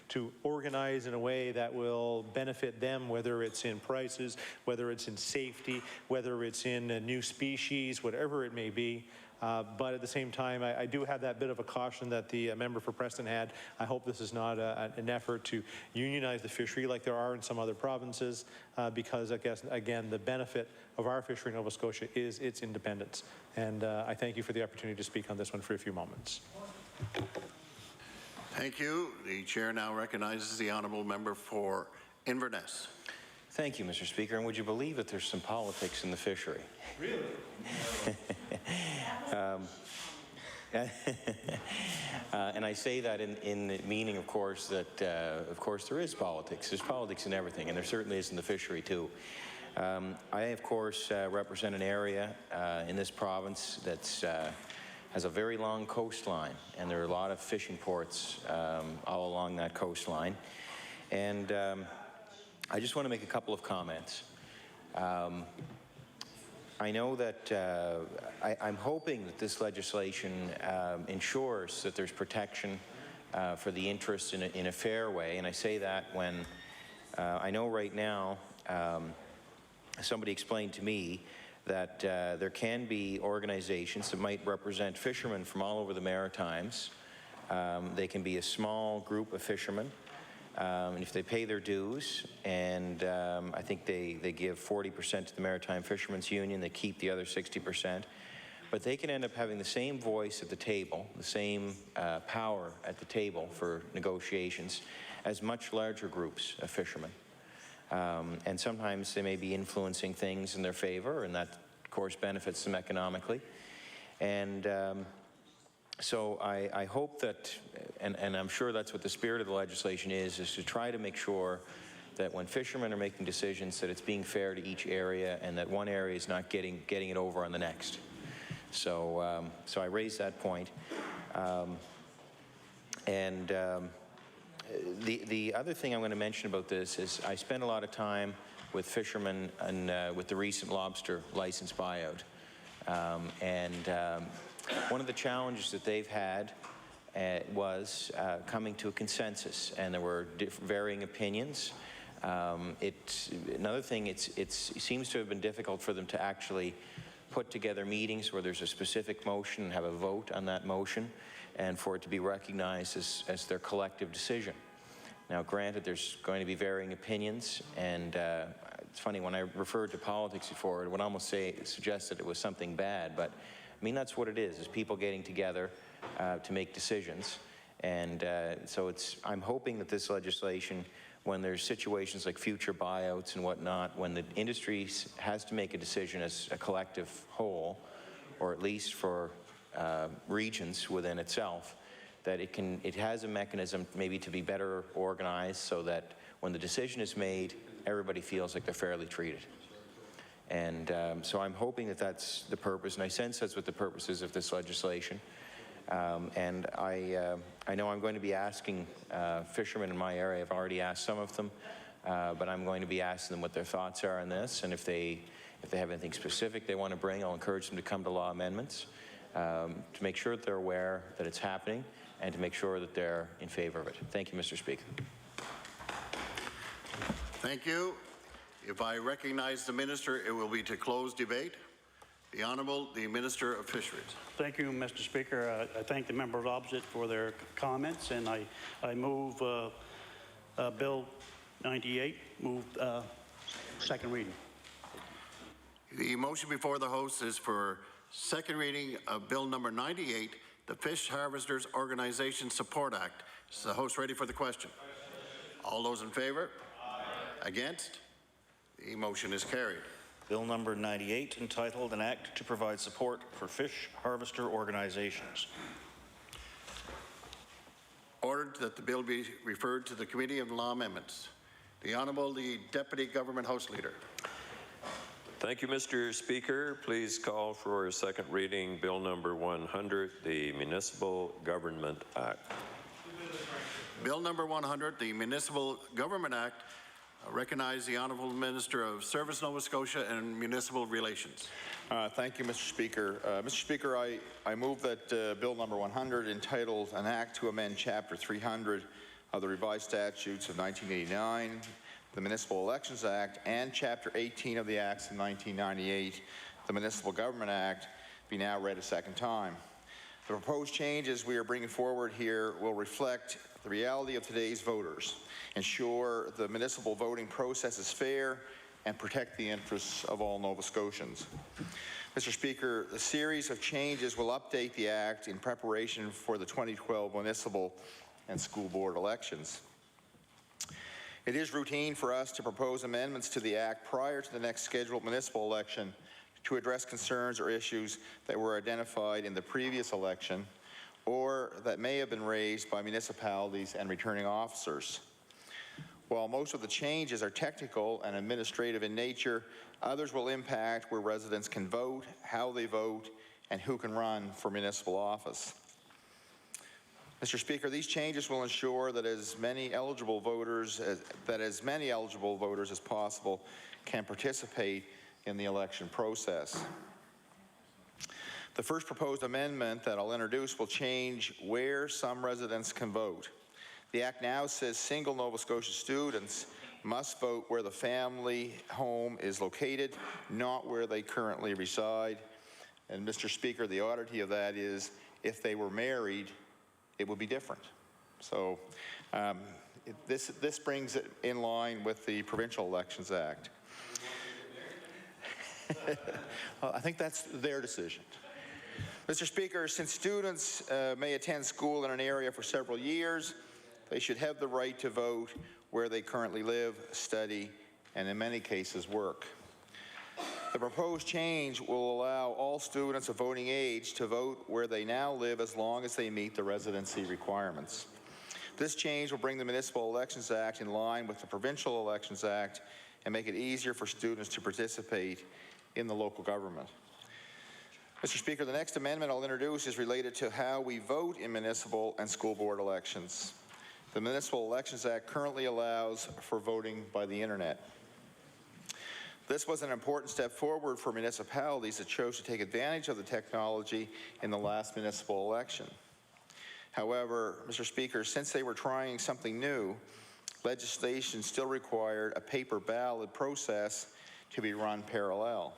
to organize in a way that will benefit them, whether it's in prices, whether it's in safety, whether it's in new species, whatever it may be. But at the same time, I do have that bit of a caution that the member for Preston had. I hope this is not an effort to unionize the fishery like there are in some other provinces, because I guess, again, the benefit of our fishery in Nova Scotia is its independence. And I thank you for the opportunity to speak on this one for a few moments. Thank you. The chair now recognizes the honourable member for Inverness. Thank you, Mr. Speaker. And would you believe that there's some politics in the fishery? Really? And I say that in the meaning, of course, that of course there is politics. There's politics in everything, and there certainly is in the fishery too. I, of course, represent an area in this province that's has a very long coastline, and there are a lot of fishing ports all along that coastline. And I just want to make a couple of comments. I know that I'm hoping that this legislation ensures that there's protection for the interests in a fair way, and I say that when I know right now somebody explained to me that there can be organizations that might represent fishermen from all over the Maritimes. They can be a small group of fishermen. And if they pay their dues, and I think they give 40% to the Maritime Fishermen's Union, they keep the other 60%, but they can end up having the same voice at the table, the same power at the table for negotiations as much larger groups of fishermen. And sometimes they may be influencing things in their favor, and that, of course, benefits them economically. And so I hope that, and I'm sure that's what the spirit of the legislation is to try to make sure that when fishermen are making decisions that it's being fair to each area, and that one area is not getting it over on the next. So so I raised that point. The other thing I'm going to mention about this is I spent a lot of time with fishermen and with the recent lobster license buyout. One of the challenges that they've had was coming to a consensus, and there were varying opinions Another thing, it seems to have been difficult for them to actually put together meetings where there's a specific motion and have a vote on that motion, and for it to be recognized as their collective decision. Now, granted, there's going to be varying opinions, and it's funny, when I referred to politics before, it would almost suggest that it was something bad, but I mean, that's what it is people getting together to make decisions. And so I'm hoping that this legislation, when there's situations like future buyouts and whatnot, when the industry has to make a decision as a collective whole, or at least for regions within itself, that it has a mechanism maybe to be better organized so that when the decision is made, everybody feels like they're fairly treated. And so I'm hoping that that's the purpose, and I sense that's what the purpose is of this legislation. And I know I'm going to be asking fishermen in my area. I've already asked some of them, but I'm going to be asking them what their thoughts are on this, and if they have anything specific they want to bring, I'll encourage them to come to law amendments to make sure that they're aware that it's happening and to make sure that they're in favor of it. Thank you, Mr. Speaker. Thank you. If I recognize the minister, it will be to close debate. The Honourable, the Minister of Fisheries. Thank you, Mr. Speaker. I thank the members opposite for their comments, and I move Bill 98, move second reading. The motion before the House is for second reading of Bill number 98, the Fish Harvesters Organization Support Act. Is the House ready for the question? All those in favour? Against? The motion is carried. Bill number 98, entitled An Act to Provide Support for Fish Harvester Organizations. Ordered that the bill be referred to the Committee of Law Amendments. The Honourable, the Deputy Government House Leader. Thank you, Mr. Speaker. Please call for a second reading, Bill number 100, the Municipal Government Act. Bill number 100, the Municipal Government Act. Recognize the Honourable Minister of Service, Nova Scotia and Municipal Relations. Thank you, Mr. Speaker. Mr. Speaker, I move that Bill number 100, entitled An Act to Amend Chapter 300 of the Revised Statutes of 1989, the Municipal Elections Act, and Chapter 18 of the Acts of 1998, the Municipal Government Act, be now read a second time. The proposed changes we are bringing forward here will reflect the reality of today's voters, ensure the municipal voting process is fair, and protect the interests of all Nova Scotians. Mr. Speaker, the series of changes will update the Act in preparation for the 2012 municipal and school board elections. It is routine for us to propose amendments to the Act prior to the next scheduled municipal election to address concerns or issues that were identified in the previous election or that may have been raised by municipalities and returning officers. While most of the changes are technical and administrative in nature, others will impact where residents can vote, how they vote, and who can run for municipal office. Mr. Speaker, these changes will ensure that as many eligible voters as possible can participate in the election process. The first proposed amendment that I'll introduce will change where some residents can vote. The Act now says single Nova Scotia students must vote where the family home is located, not where they currently reside. And Mr. Speaker, the oddity of that is if they were married, it would be different. So this brings it in line with the Provincial Elections Act. Well, I think that's their decision. Mr. Speaker, since students may attend school in an area for several years, they should have the right to vote where they currently live, study, and in many cases work. The proposed change will allow all students of voting age to vote where they now live as long as they meet the residency requirements. This change will bring the Municipal Elections Act in line with the Provincial Elections Act and make it easier for students to participate in the local government. Mr. Speaker, the next amendment I'll introduce is related to how we vote in municipal and school board elections. The Municipal Elections Act currently allows for voting by the internet. This was an important step forward for municipalities that chose to take advantage of the technology in the last municipal election. However, Mr. Speaker, since they were trying something new, legislation still required a paper ballot process to be run parallel.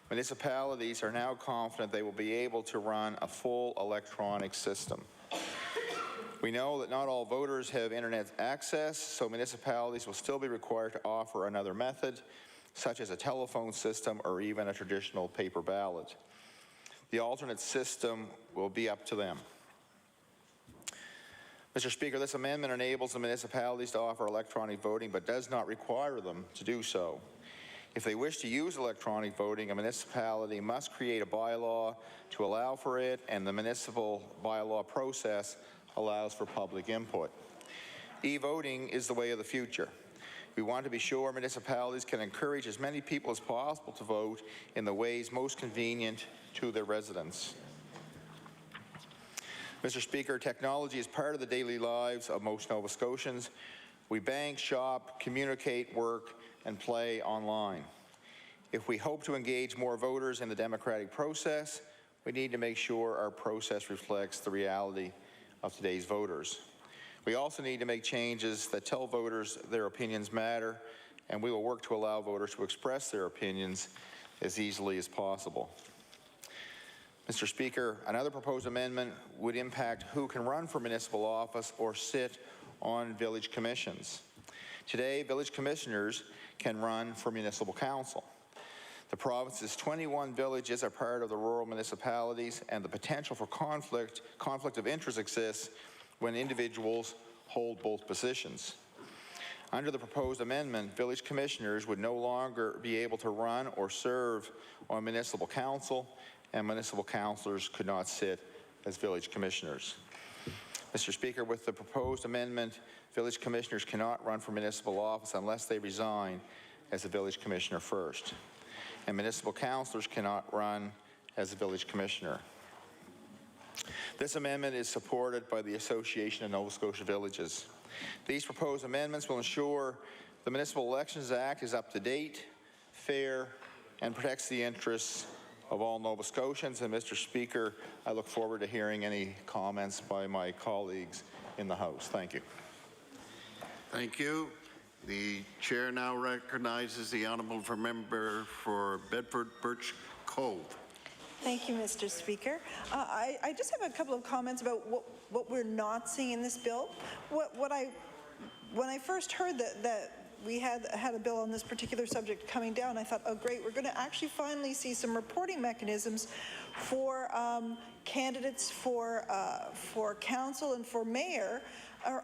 Municipalities are now confident they will be able to run a full electronic system. We know that not all voters have internet access, so municipalities will still be required to offer another method, such as a telephone system or even a traditional paper ballot. The alternate system will be up to them. Mr. Speaker, this amendment enables the municipalities to offer electronic voting but does not require them to do so. If they wish to use electronic voting, a municipality must create a bylaw to allow for it, and the municipal bylaw process allows for public input. E-voting is the way of the future. We want to be sure municipalities can encourage as many people as possible to vote in the ways most convenient to their residents. Mr. Speaker, technology is part of the daily lives of most Nova Scotians. We bank, shop, communicate, work, and play online. If we hope to engage more voters in the democratic process, we need to make sure our process reflects the reality of today's voters. We also need to make changes that tell voters their opinions matter, and we will work to allow voters to express their opinions as easily as possible. Mr. Speaker, another proposed amendment would impact who can run for municipal office or sit on village commissions. Today, village commissioners can run for municipal council. The province's 21 villages are part of the rural municipalities, and the potential for conflict of interest exists when individuals hold both positions. Under the proposed amendment, village commissioners would no longer be able to run or serve on municipal council, and municipal councillors could not sit as village commissioners. Mr. Speaker, with the proposed amendment, village commissioners cannot run for municipal office unless they resign as a village commissioner first, and municipal councillors cannot run as a village commissioner. This amendment is supported by the Association of Nova Scotia Villages. These proposed amendments will ensure the Municipal Elections Act is up to date, fair, and protects the interests of all Nova Scotians. And Mr. Speaker, I look forward to hearing any comments by my colleagues in the House. Thank you. Thank you. The chair now recognizes the honourable member for Bedford Birch Cove. Thank you, Mr. Speaker. I just have a couple of comments about what we're not seeing in this bill. When I first heard that we had a bill on this particular subject coming down, I thought, oh great, we're going to actually finally see some reporting mechanisms for candidates for council and for mayor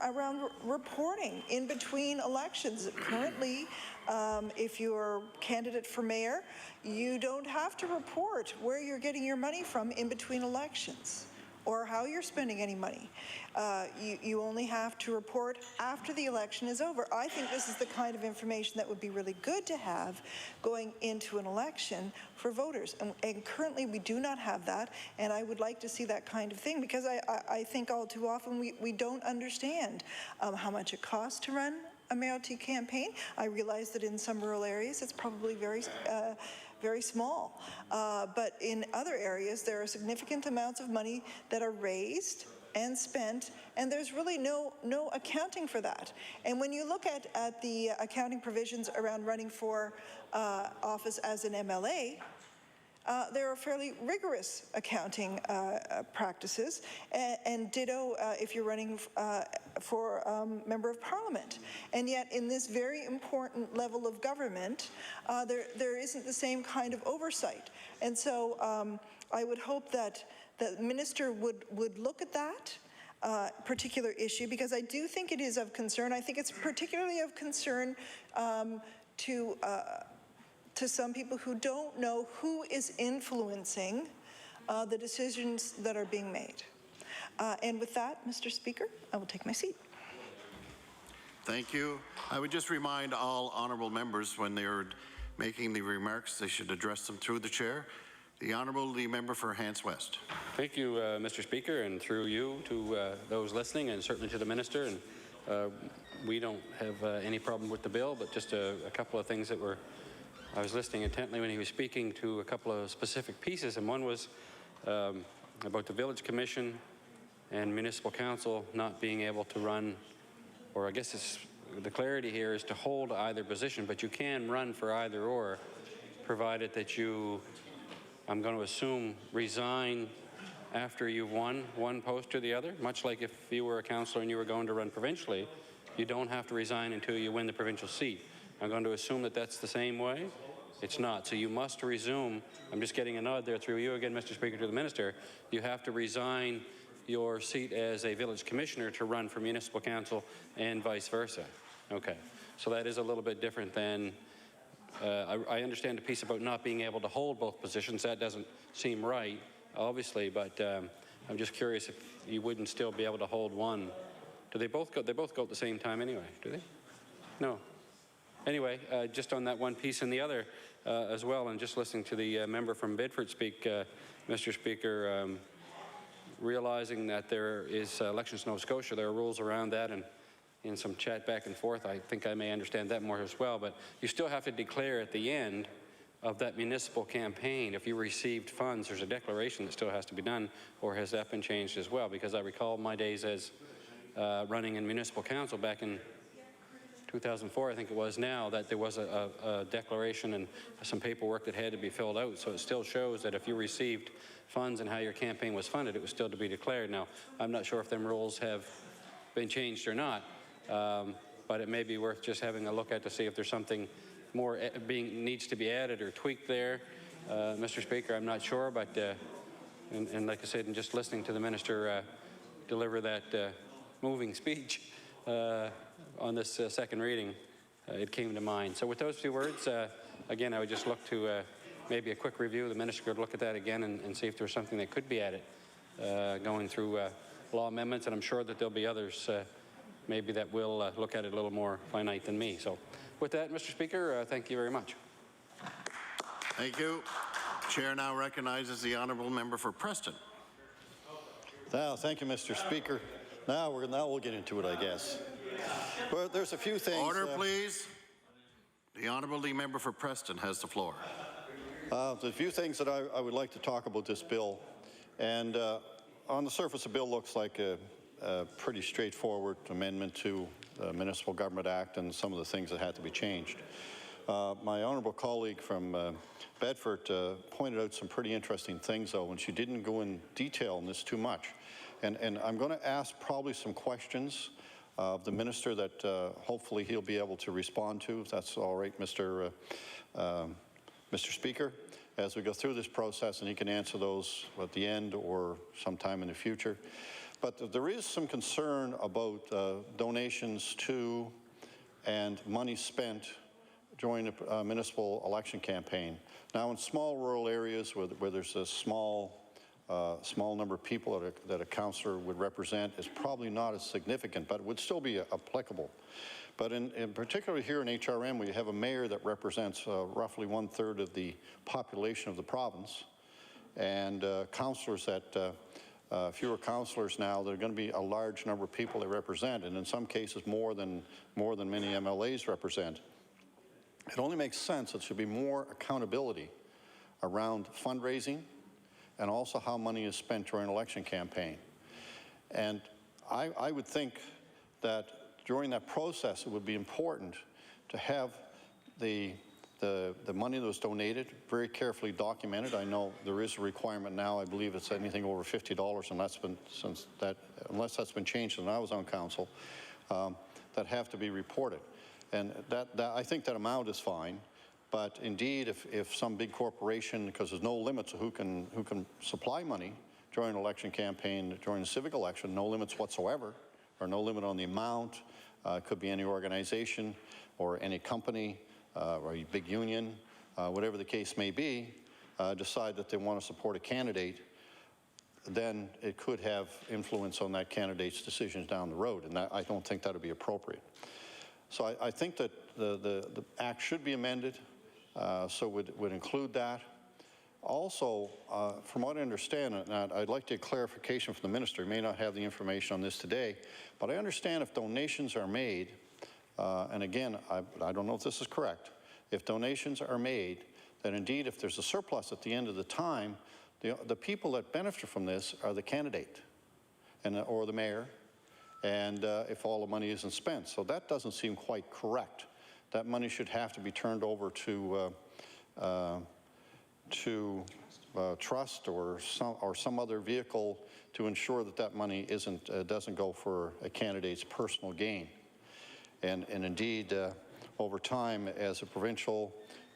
around reporting in between elections. Currently, if you're a candidate for mayor, you don't have to report where you're getting your money from in between elections or how you're spending any money. You only have to report after the election is over. I think this is the kind of information that would be really good to have going into an election for voters. And currently we do not have that, and I would like to see that kind of thing, because I think all too often we don't understand how much it costs to run a mayoralty campaign. I realize that in some rural areas it's probably very small. But in other areas, there are significant amounts of money that are raised and spent, and there's really no accounting for that. And when you look at the accounting provisions around running for office as an MLA, there are fairly rigorous accounting practices, and ditto if you're running for Member of Parliament. And yet in this very important level of government, there isn't the same kind of oversight. And so I would hope that the minister would look at that particular issue, because I do think it is of concern. I think it's particularly of concern to some people who don't know who is influencing the decisions that are being made. And with that, Mr. Speaker, I will take my seat. Thank you. I would just remind all honourable members, when they're making the remarks, they should address them through the chair. The member for Hants West. Thank you, Mr. Speaker, and through you to those listening, and certainly to the minister. And we don't have any problem with the bill, but just a couple of things that I was listening intently when he was speaking to a couple of specific pieces, and one was about the Village Commission and Municipal Council not being able to run, or I guess it's the clarity here is to hold either position, but you can run for either or, provided that you, I'm going to assume, resign after you've won one post or the other, much like if you were a councillor and you were going to run provincially, you don't have to resign until you win the provincial seat. I'm going to assume that that's the same way. It's not. So you must resume. I'm just getting a nod there through you again, Mr. Speaker, to the Minister. You have to resign your seat as a village commissioner to run for municipal council and vice versa. Okay. So that is a little bit different than, I understand the piece about not being able to hold both positions. That doesn't seem right, obviously, but I'm just curious if you wouldn't still be able to hold one. Do they both go? They both go at the same time anyway, do they? No. Anyway, just on that one piece and the other as well, and just listening to the member from Bedford speak, Mr. Speaker, realizing that there is elections in Nova Scotia, there are rules around that, and in some chat back and forth, I think I may understand that more as well, but you still have to declare at the end of that municipal campaign, if you received funds, there's a declaration that still has to be done, or has that been changed as well? Because I recall my days as running in municipal council back in 2004, I think it was now, that there was a declaration and some paperwork that had to be filled out. So it still shows that if you received funds and how your campaign was funded, it was still to be declared. Now, I'm not sure if them rules have been changed or not, but it may be worth just having a look at to see if there's something more needs to be added or tweaked there. Mr. Speaker, I'm not sure, but and like I said, and just listening to the minister deliver that moving speech on this second reading, it came to mind. So with those few words, again, I would just look to maybe a quick review. The minister could look at that again and see if there's something that could be added going through law amendments, and I'm sure that there'll be others maybe that will look at it a little more finite than me. So with that, Mr. Speaker, thank you very much. Thank you. Chair now recognizes the honourable member for Preston. Thank you, Mr. Speaker. Now we'll get into it, I guess. Well, there's a few things. Order, please. The honourable member for Preston has the floor. There's a few things that I would like to talk about this bill, and on the surface, the bill looks like a pretty straightforward amendment to the Municipal Government Act and some of the things that had to be changed. My honourable colleague from Bedford pointed out some pretty interesting things, though, and she didn't go in detail on this too much. And I'm going to ask probably some questions of the minister that hopefully he'll be able to respond to, if that's all right, Mr. Speaker, as we go through this process, and he can answer those at the end or sometime in the future. But there is some concern about donations to and money spent during a municipal election campaign. Now, in small rural areas where there's a small number of people that a councillor would represent, is probably not as significant, but it would still be applicable. But in particular here in HRM, we have a mayor that represents roughly 1/3 of the population of the province, and councillors that fewer councillors now. There are going to be a large number of people they represent, and in some cases more than many MLAs represent. It only makes sense that there should be more accountability around fundraising and also how money is spent during an election campaign. And I would think that during that process, it would be important to have the money that was donated very carefully documented. I know there is a requirement now. I believe it's anything over $50, unless that's been changed when I was on council, that have to be reported. And I think that amount is fine. But indeed, if some big corporation, because there's no limit to who can supply money during an election campaign, during a civic election, no limits whatsoever, or no limit on the amount. It could be any organization or any company or a big union, whatever the case may be, decide that they want to support a candidate, then it could have influence on that candidate's decisions down the road, and I don't think that would be appropriate. So I think that the Act should be amended, so would include that. Also, from what I understand, and I'd like to get clarification from the minister, he may not have the information on this today, but I understand if donations are made, and again, I don't know if this is correct, if donations are made, then indeed if there's a surplus at the end of the time, the people that benefit from this are the candidate or the mayor, and if all the money isn't spent. So that doesn't seem quite correct. That money should have to be turned over to trust or some other vehicle to ensure that that money doesn't go for a candidate's personal gain. And indeed, over time, as the provincial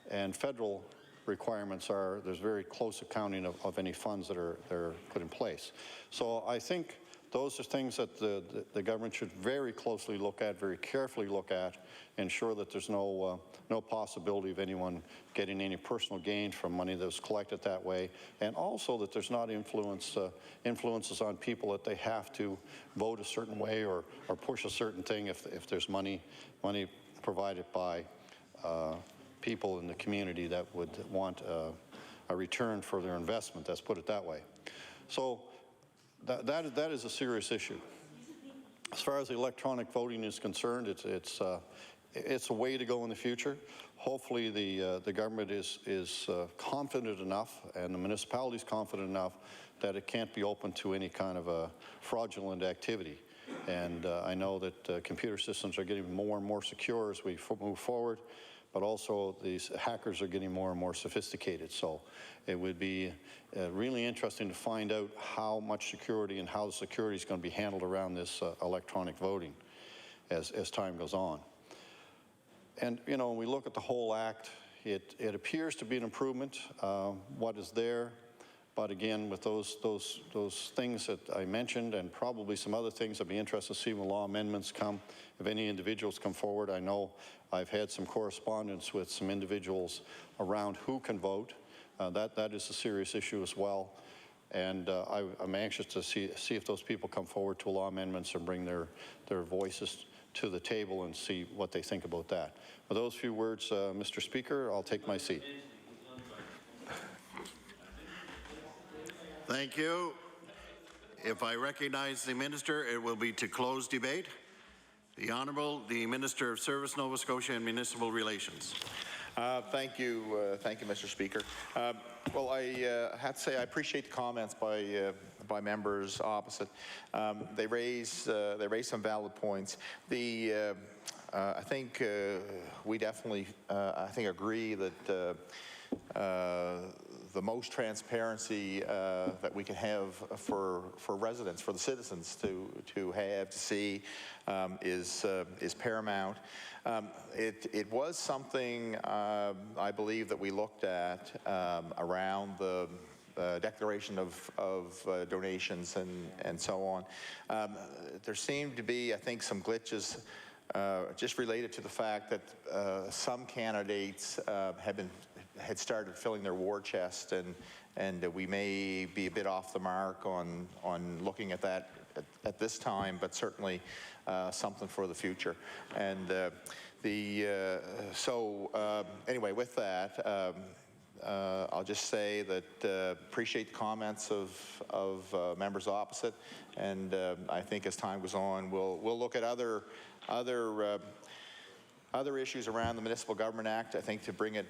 and federal requirements are, there's very close accounting of any funds that are put in place. So I think those are things that the government should very closely look at, very carefully look at, ensure that there's no possibility of anyone getting any personal gain from money that was collected that way, and also that there's not influences on people that they have to vote a certain way or push a certain thing if there's money provided by people in the community that would want a return for their investment. Let's put it that way. So that is a serious issue. As far as the electronic voting is concerned, it's a way to go in the future. Hopefully the government is confident enough, and the municipality is confident enough, that it can't be open to any kind of a fraudulent activity. And I know that computer systems are getting more and more secure as we move forward, but also these hackers are getting more and more sophisticated. So it would be really interesting to find out how much security and how the security is going to be handled around this electronic voting as time goes on. And, you know, when we look at the whole act, it appears to be an improvement, what is there. But again, with those things that I mentioned, and probably some other things, I'd be interested to see when law amendments come, if any individuals come forward. I know I've had some correspondence with some individuals around who can vote. That is a serious issue as well. And I'm anxious to see if those people come forward to law amendments and bring their voices to the table and see what they think about that. With those few words, Mr. Speaker, I'll take my seat. Thank you. If I recognize the minister, it will be to close debate. The Honourable, the Minister of Service, Nova Scotia and Municipal Relations. Thank you, Mr. Speaker. Well, I have to say I appreciate the comments by members opposite. They raise some valid points. I think we definitely agree that the most transparency that we can have for residents, for the citizens to see is paramount. It was something I believe that we looked at around the declaration of donations and so on. There seemed to be, I think, some glitches just related to the fact that some candidates had started filling their war chest, and we may be a bit off the mark on looking at that at this time, but certainly something for the future. And anyway, with that, I'll just say that appreciate the comments of members opposite, and I think as time goes on, we'll look at other issues around the Municipal Government Act, I think, to bring it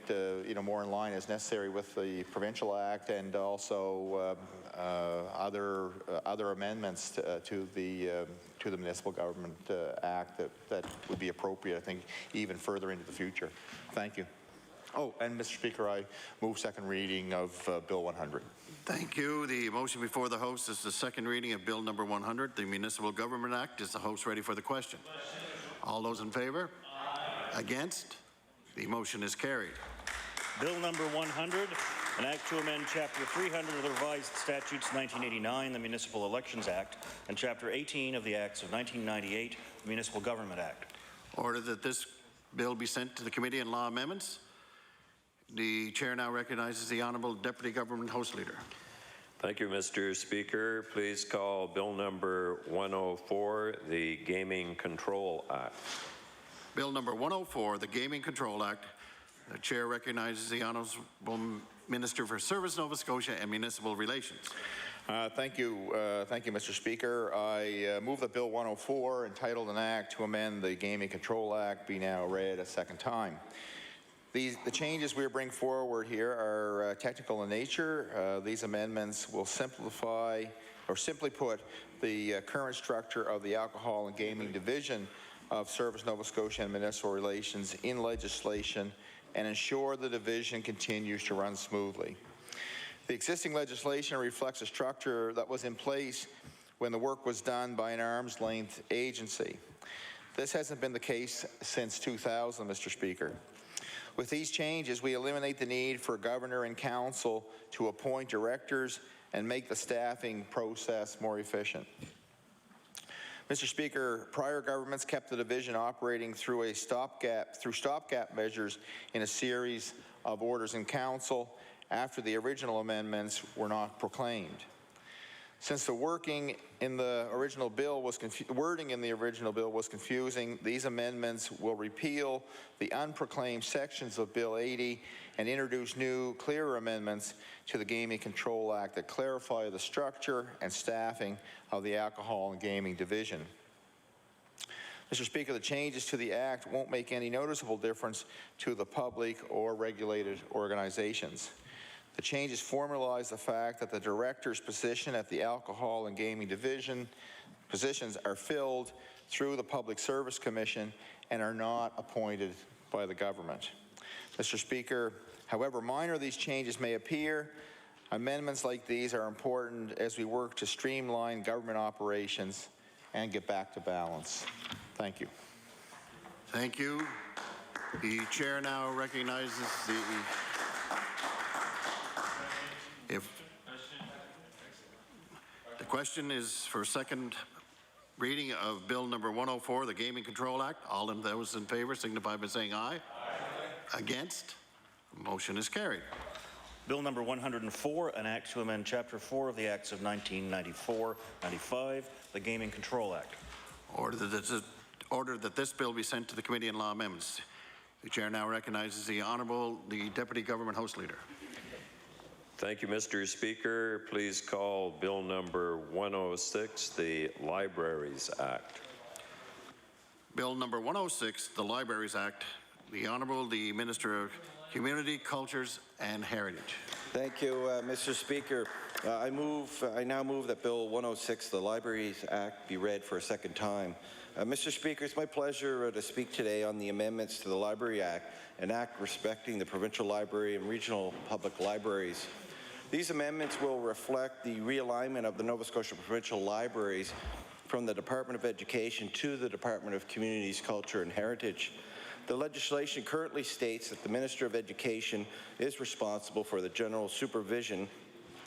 more in line as necessary with the Provincial Act, and also other amendments to the Municipal Government Act that would be appropriate, I think, even further into the future. Thank you. Oh, and Mr. Speaker, I move second reading of Bill 100. Thank you. The motion before the House is the second reading of Bill number 100, the Municipal Government Act. Is the House ready for the question? All those in favour? Against? The motion is carried. Bill number 100, an act to amend Chapter 300 of the Revised Statutes 1989, the Municipal Elections Act, and Chapter 18 of the Acts of 1998, the Municipal Government Act. Order that this bill be sent to the Committee on Law Amendments. The Chair now recognizes the Honourable Deputy Government House Leader. Thank you, Mr. Speaker. Please call Bill number 104, the Gaming Control Act. Bill number 104, the Gaming Control Act. The Chair recognizes the Honourable Minister for Service, Nova Scotia and Municipal Relations. Thank you, Mr. Speaker. I move that Bill 104, entitled an act to amend the Gaming Control Act, be now read a second time. The changes we bring forward here are technical in nature. These amendments will simplify, or simply put, the current structure of the Alcohol and Gaming Division of Service Nova Scotia and Municipal Relations in legislation and ensure the division continues to run smoothly. The existing legislation reflects a structure that was in place when the work was done by an arm's-length agency. This hasn't been the case since 2000, Mr. Speaker. With these changes, we eliminate the need for Governor and Council to appoint directors and make the staffing process more efficient. Mr. Speaker, prior governments kept the division operating through stopgap measures in a series of orders in council after the original amendments were not proclaimed. Since the wording in the original bill was confusing, these amendments will repeal the unproclaimed sections of Bill 80 and introduce new, clearer amendments to the Gaming Control Act that clarify the structure and staffing of the Alcohol and Gaming Division. Mr. Speaker, the changes to the Act won't make any noticeable difference to the public or regulated organizations. The changes formalize the fact that the director's position at the Alcohol and Gaming Division positions are filled through the Public Service Commission and are not appointed by the government. Mr. Speaker, however minor these changes may appear, amendments like these are important as we work to streamline government operations and get back to balance. Thank you. Thank you. The chair now recognizes the question is for second reading of Bill number 104, the Gaming Control Act. All of those in favor signify by saying aye. Aye. Against? The motion is carried. Bill number 104, an act to amend Chapter 4 of the Acts of 1994-95, the Gaming Control Act. Order that this bill be sent to the Committee on Law Amendments. The chair now recognizes the Deputy Government House Leader. Thank you, Mr. Speaker. Please call Bill number 106, the Libraries Act. Bill number 106, the Libraries Act. The Minister of Community, Cultures and Heritage. Thank you, Mr. Speaker. I now move that Bill 106, the Libraries Act, be read for a second time. Mr. Speaker, it's my pleasure to speak today on the amendments to the Library Act, an act respecting the provincial library and regional public libraries. These amendments will reflect the realignment of the Nova Scotia Provincial Libraries from the Department of Education to the Department of Communities, Culture and Heritage. The legislation currently states that the Minister of Education is responsible for the general supervision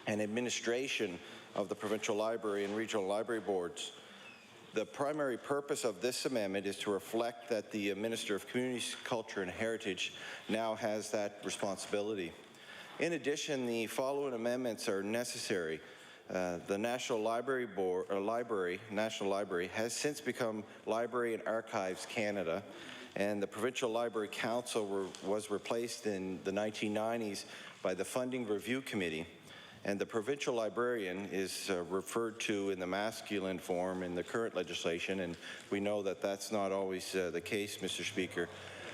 and administration of the provincial library and regional library boards. The primary purpose of this amendment is to reflect that the Minister of Communities, Culture and Heritage now has that responsibility. In addition, the following amendments are necessary. The National Library has since become Library and Archives Canada, and the Provincial Library Council was replaced in the 1990s by the Funding Review Committee, and the provincial librarian is referred to in the masculine form in the current legislation, and we know that that's not always the case, Mr. Speaker.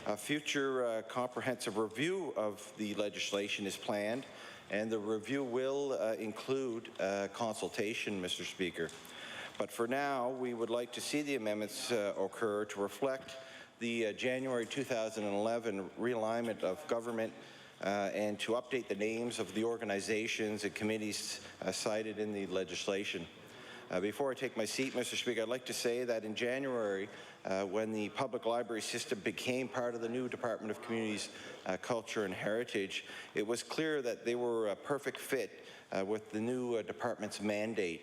A future comprehensive review of the legislation is planned, and the review will include consultation, Mr. Speaker. But for now, we would like to see the amendments occur to reflect the January 2011 realignment of government and to update the names of the organizations and committees cited in the legislation. Before I take my seat, Mr. Speaker, I'd like to say that in January, when the public library system became part of the new Department of Communities, Culture and Heritage, it was clear that they were a perfect fit with the new department's mandate.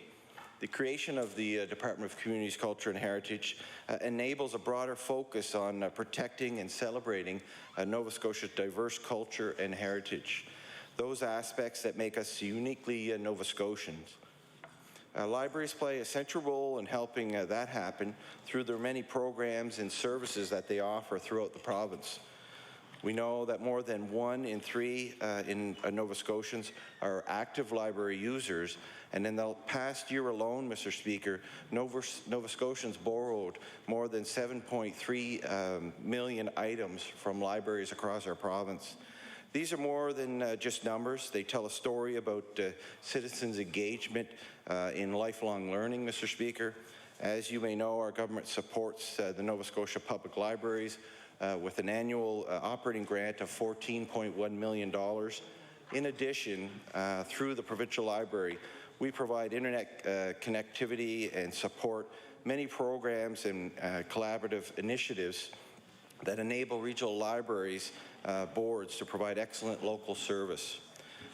The creation of the Department of Communities, Culture and Heritage enables a broader focus on protecting and celebrating Nova Scotia's diverse culture and heritage, those aspects that make us uniquely Nova Scotians. Libraries play a central role in helping that happen through their many programs and services that they offer throughout the province. We know that more than 1 in 3 Nova Scotians are active library users, and in the past year alone, Mr. Speaker, Nova Scotians borrowed more than 7.3 million items from libraries across our province. These are more than just numbers. They tell a story about citizens' engagement in lifelong learning, Mr. Speaker. As you may know, our government supports the Nova Scotia Public Libraries with an annual operating grant of $14.1 million. In addition, through the Provincial Library, we provide internet connectivity and support many programs and collaborative initiatives that enable regional libraries boards to provide excellent local service.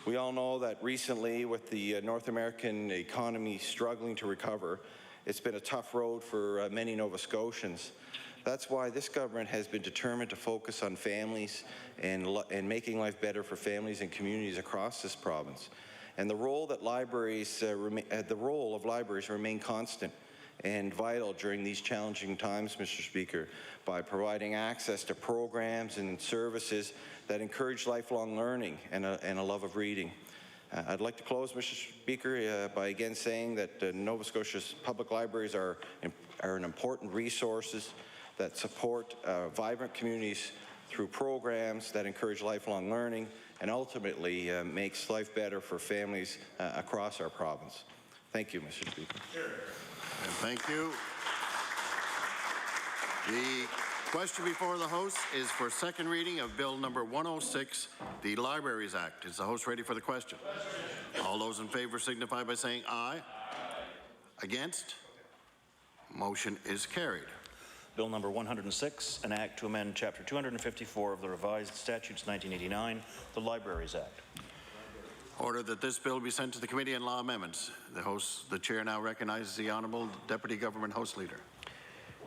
We all know that recently, with the North American economy struggling to recover, it's been a tough road for many Nova Scotians. That's why this government has been determined to focus on families and making life better for families and communities across this province. And the role of libraries remain constant and vital during these challenging times, Mr. Speaker, by providing access to programs and services that encourage lifelong learning and a love of reading. I'd like to close, Mr. Speaker, by again saying that Nova Scotia's public libraries are an important resources that support vibrant communities through programs that encourage lifelong learning and ultimately makes life better for families across our province. Thank you, Mr. Speaker. And thank you. The question before the House is for second reading of Bill number 106, the Libraries Act. Is the House ready for the question? All those in favor signify by saying aye. Against? Motion is carried. Bill number 106, an act to amend Chapter 254 of the Revised Statutes 1989, the Libraries Act. Order that this bill be sent to the Committee on Law Amendments. The Chair now recognizes the Honourable Deputy Government House Leader.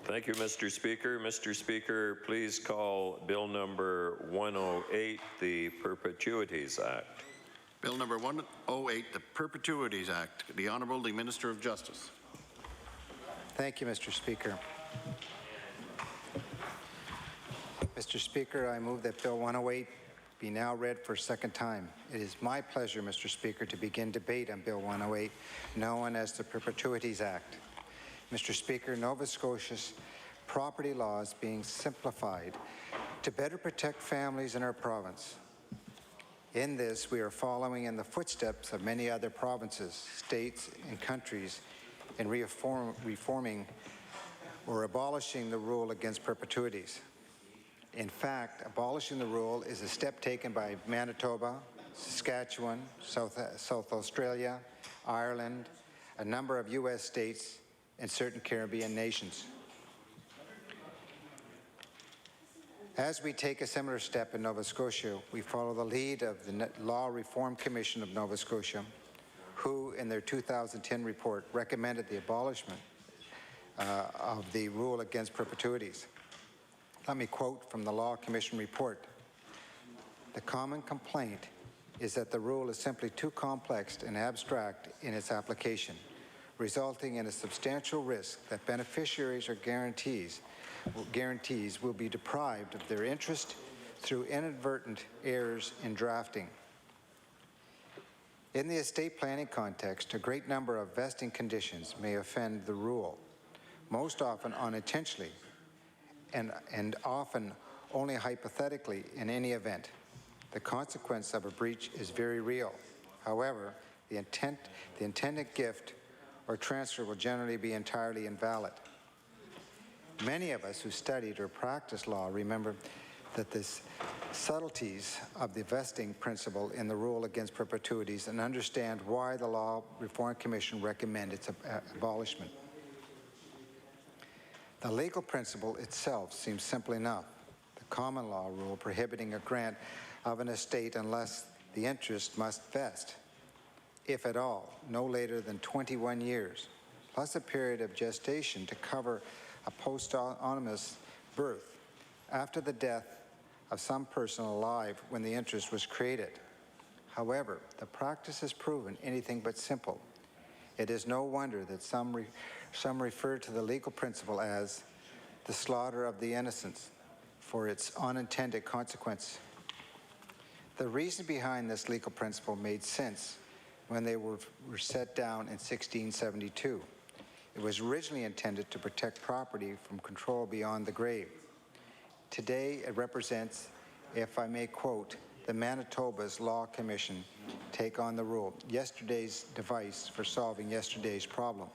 Thank you, Mr. Speaker. Mr. Speaker, please call Bill number 108, the Perpetuities Act. Bill number 108, the Perpetuities Act. The Honourable the Minister of Justice. Thank you, Mr. Speaker. Mr. Speaker, I move that Bill 108 be now read for a second time. It is my pleasure, Mr. Speaker, to begin debate on Bill 108, known as the Perpetuities Act. Mr. Speaker, Nova Scotia's property law is being simplified to better protect families in our province. In this, we are following in the footsteps of many other provinces, states, and countries in reforming or abolishing the rule against perpetuities. In fact, abolishing the rule is a step taken by Manitoba, Saskatchewan, South Australia, Ireland, a number of U.S. states, and certain Caribbean nations. As we take a similar step in Nova Scotia, we follow the lead of the Law Reform Commission of Nova Scotia, who, in their 2010 report, recommended the abolishment of the rule against perpetuities. Let me quote from the Law Commission report. The common complaint is that the rule is simply too complex and abstract in its application, resulting in a substantial risk that beneficiaries or guarantees will be deprived of their interest through inadvertent errors in drafting. In the estate planning context, a great number of vesting conditions may offend the rule, most often unintentionally, and often only hypothetically in any event. The consequence of a breach is very real. However, the intended gift or transfer will generally be entirely invalid. Many of us who studied or practiced law remember that the subtleties of the vesting principle in the rule against perpetuities and understand why the Law Reform Commission recommended its abolishment. The legal principle itself seems simple enough. The common law rule prohibiting a grant of an estate unless the interest must vest, if at all, no later than 21 years, plus a period of gestation to cover a posthumous birth after the death of some person alive when the interest was created. However, the practice has proven anything but simple. It is no wonder that some refer to the legal principle as the slaughter of the innocents for its unintended consequence. The reason behind this legal principle made sense when they were set down in 1672. It was originally intended to protect property from control beyond the grave. Today, it represents, if I may quote, the Manitoba's Law Commission take on the role, yesterday's device for solving yesterday's problem.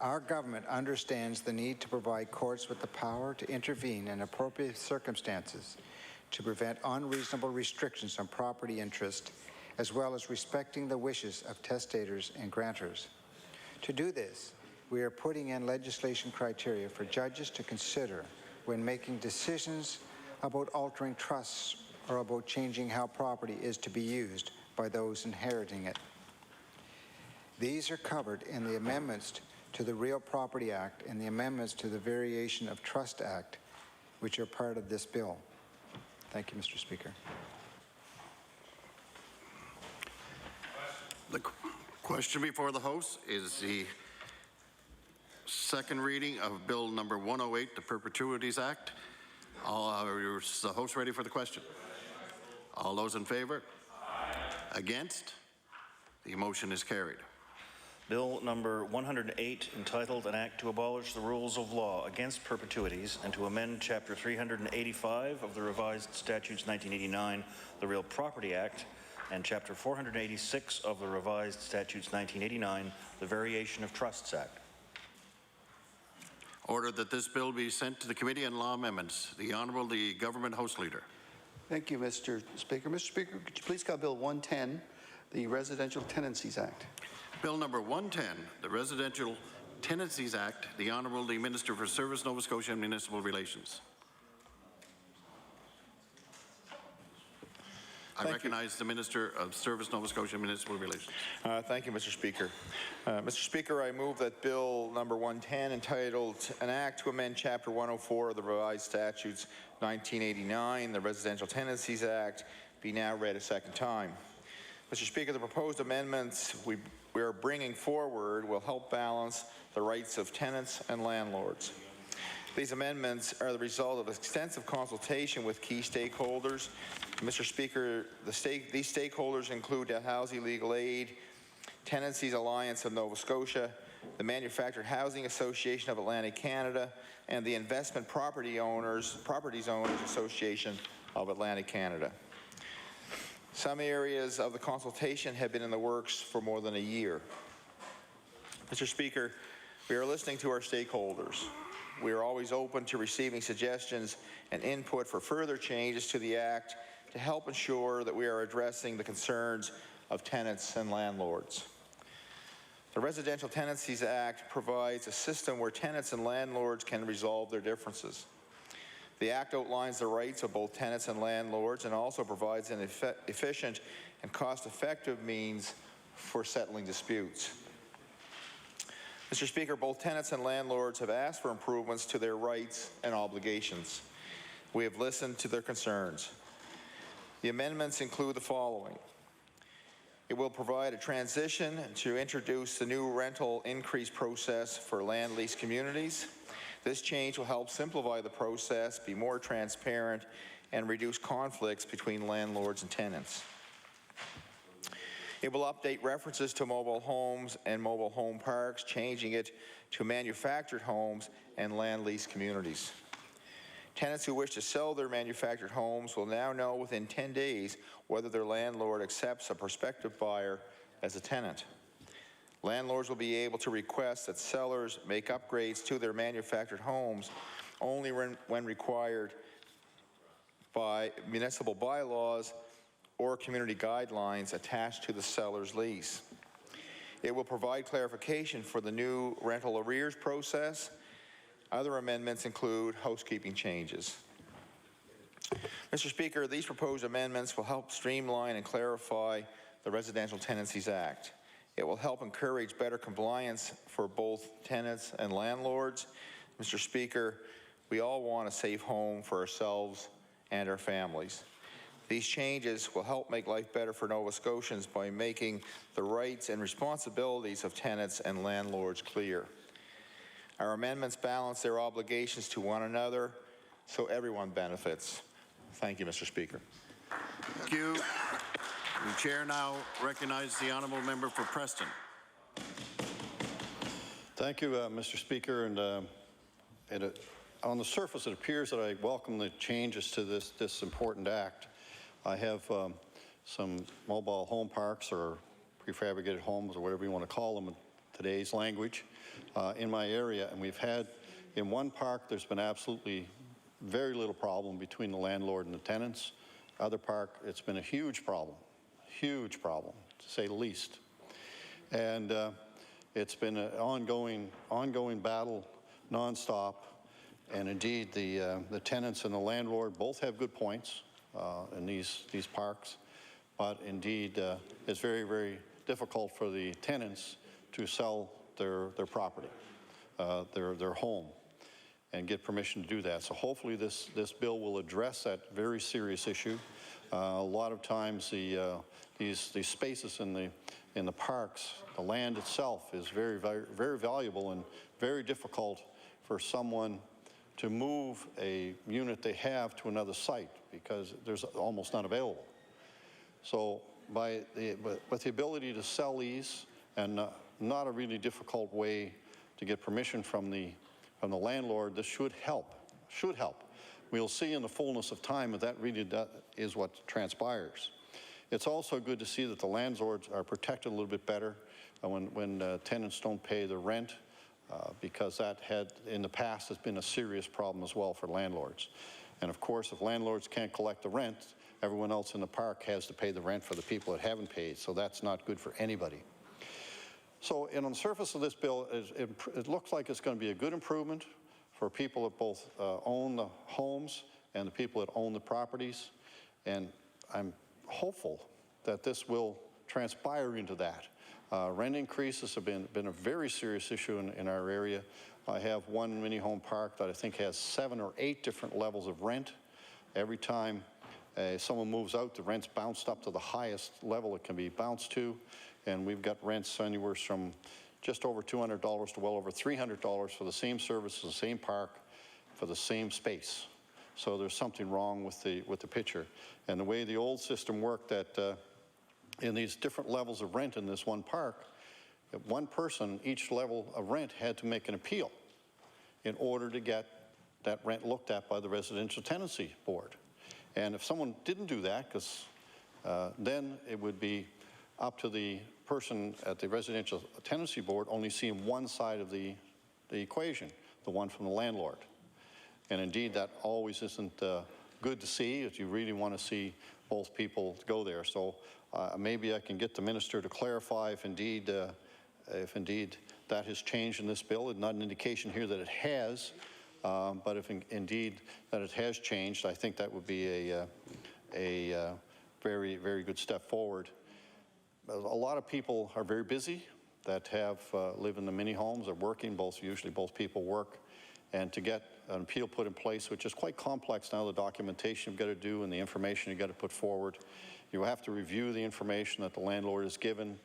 Our government understands the need to provide courts with the power to intervene in appropriate circumstances to prevent unreasonable restrictions on property interest, as well as respecting the wishes of testators and grantors. To do this, we are putting in legislation criteria for judges to consider when making decisions about altering trusts or about changing how property is to be used by those inheriting it. These are covered in the amendments to the Real Property Act and the amendments to the Variation of Trust Act, which are part of this bill. Thank you, Mr. Speaker. The question before the House is the second reading of Bill number 108, the Perpetuities Act. Is the House ready for the question? All those in favor? Against? The motion is carried. Bill number 108, entitled An Act to Abolish the Rules of Law Against Perpetuities and to amend Chapter 385 of the Revised Statutes 1989, the Real Property Act, and Chapter 486 of the Revised Statutes 1989, the Variation of Trusts Act. Order that this bill be sent to the Committee on Law Amendments. The Honourable the Government House Leader. Thank you, Mr. Speaker. Mr. Speaker, could you please call Bill 110, the Residential Tenancies Act? Bill number 110, the Residential Tenancies Act. The Honourable the Minister for Service, Nova Scotia and Municipal Relations. I recognize the Minister of Service, Nova Scotia and Municipal Relations. Thank you, Mr. Speaker. Mr. Speaker, I move that Bill number 110, entitled An Act to Amend Chapter 104 of the Revised Statutes 1989, the Residential Tenancies Act, be now read a second time. Mr. Speaker, the proposed amendments we are bringing forward will help balance the rights of tenants and landlords. These amendments are the result of extensive consultation with key stakeholders. Mr. Speaker, these stakeholders include the Housing Legal Aid, Tenancies Alliance of Nova Scotia, the Manufactured Housing Association of Atlantic Canada, and the Investment Properties Owners Association of Atlantic Canada. Some areas of the consultation have been in the works for more than a year. Mr. Speaker, we are listening to our stakeholders. We are always open to receiving suggestions and input for further changes to the Act to help ensure that we are addressing the concerns of tenants and landlords. The Residential Tenancies Act provides a system where tenants and landlords can resolve their differences. The Act outlines the rights of both tenants and landlords and also provides an efficient and cost-effective means for settling disputes. Mr. Speaker, both tenants and landlords have asked for improvements to their rights and obligations. We have listened to their concerns. The amendments include the following. It will provide a transition to introduce the new rental increase process for land lease communities. This change will help simplify the process, be more transparent, and reduce conflicts between landlords and tenants. It will update references to mobile homes and mobile home parks, changing it to manufactured homes and land lease communities. Tenants who wish to sell their manufactured homes will now know within 10 days whether their landlord accepts a prospective buyer as a tenant. Landlords will be able to request that sellers make upgrades to their manufactured homes only when required by municipal bylaws or community guidelines attached to the seller's lease. It will provide clarification for the new rental arrears process. Other amendments include housekeeping changes. Mr. Speaker, these proposed amendments will help streamline and clarify the Residential Tenancies Act. It will help encourage better compliance for both tenants and landlords. Mr. Speaker, we all want a safe home for ourselves and our families. These changes will help make life better for Nova Scotians by making the rights and responsibilities of tenants and landlords clear. Our amendments balance their obligations to one another so everyone benefits. Thank you, Mr. Speaker. Thank you. The Chair now recognizes the Honourable Member for Preston. Thank you, Mr. Speaker. And on the surface, it appears that I welcome the changes to this important act. I have some mobile home parks or prefabricated homes or whatever you want to call them in today's language in my area, and we've had, in one park, there's been absolutely very little problem between the landlord and the tenants. Other park, it's been a huge problem, to say the least. And it's been an ongoing battle, nonstop. And indeed, the tenants and the landlord both have good points in these parks. But indeed, it's very, very difficult for the tenants to sell their property, their home, and get permission to do that. So hopefully this bill will address that very serious issue. A lot of times these spaces in the parks, the land itself is very, very, very valuable and very difficult for someone to move a unit they have to another site because there's almost none available. So with the ability to sell these and not a really difficult way to get permission from the landlord, this should help. We'll see in the fullness of time if that really is what transpires. It's also good to see that the landlords are protected a little bit better when tenants don't pay the rent, because that had, in the past, has been a serious problem as well for landlords. And of course, if landlords can't collect the rent, everyone else in the park has to pay the rent for the people that haven't paid, so that's not good for anybody. So, and on the surface of this bill, it looks like it's going to be a good improvement for people that both own the homes and the people that own the properties. And I'm hopeful that this will transpire into that. Rent increases have been a very serious issue in our area. I have one mini home park that I think has 7 or 8 different levels of rent. Every time someone moves out, the rent's bounced up to the highest level it can be bounced to. And we've got rents anywhere from just over $200 to well over $300 for the same services, the same park, for the same space. So there's something wrong with the picture. And the way the old system worked, that in these different levels of rent in this one park, one person, each level of rent had to make an appeal in order to get that rent looked at by the Residential Tenancy Board. And if someone didn't do that, because then it would be up to the person at the Residential Tenancy Board only seeing one side of the equation, the one from the landlord. And indeed, that always isn't good to see if you really want to see both people go there. So maybe I can get the minister to clarify if indeed that has changed in this bill. It's not an indication here that it has, but if indeed that it has changed, I think that would be a very, very good step forward. A lot of people are very busy that live in the mini homes, are working, usually both people work, and to get an appeal put in place, which is quite complex now, the documentation you've got to do and the information you've got to put forward. You have to review the information that the landlord has given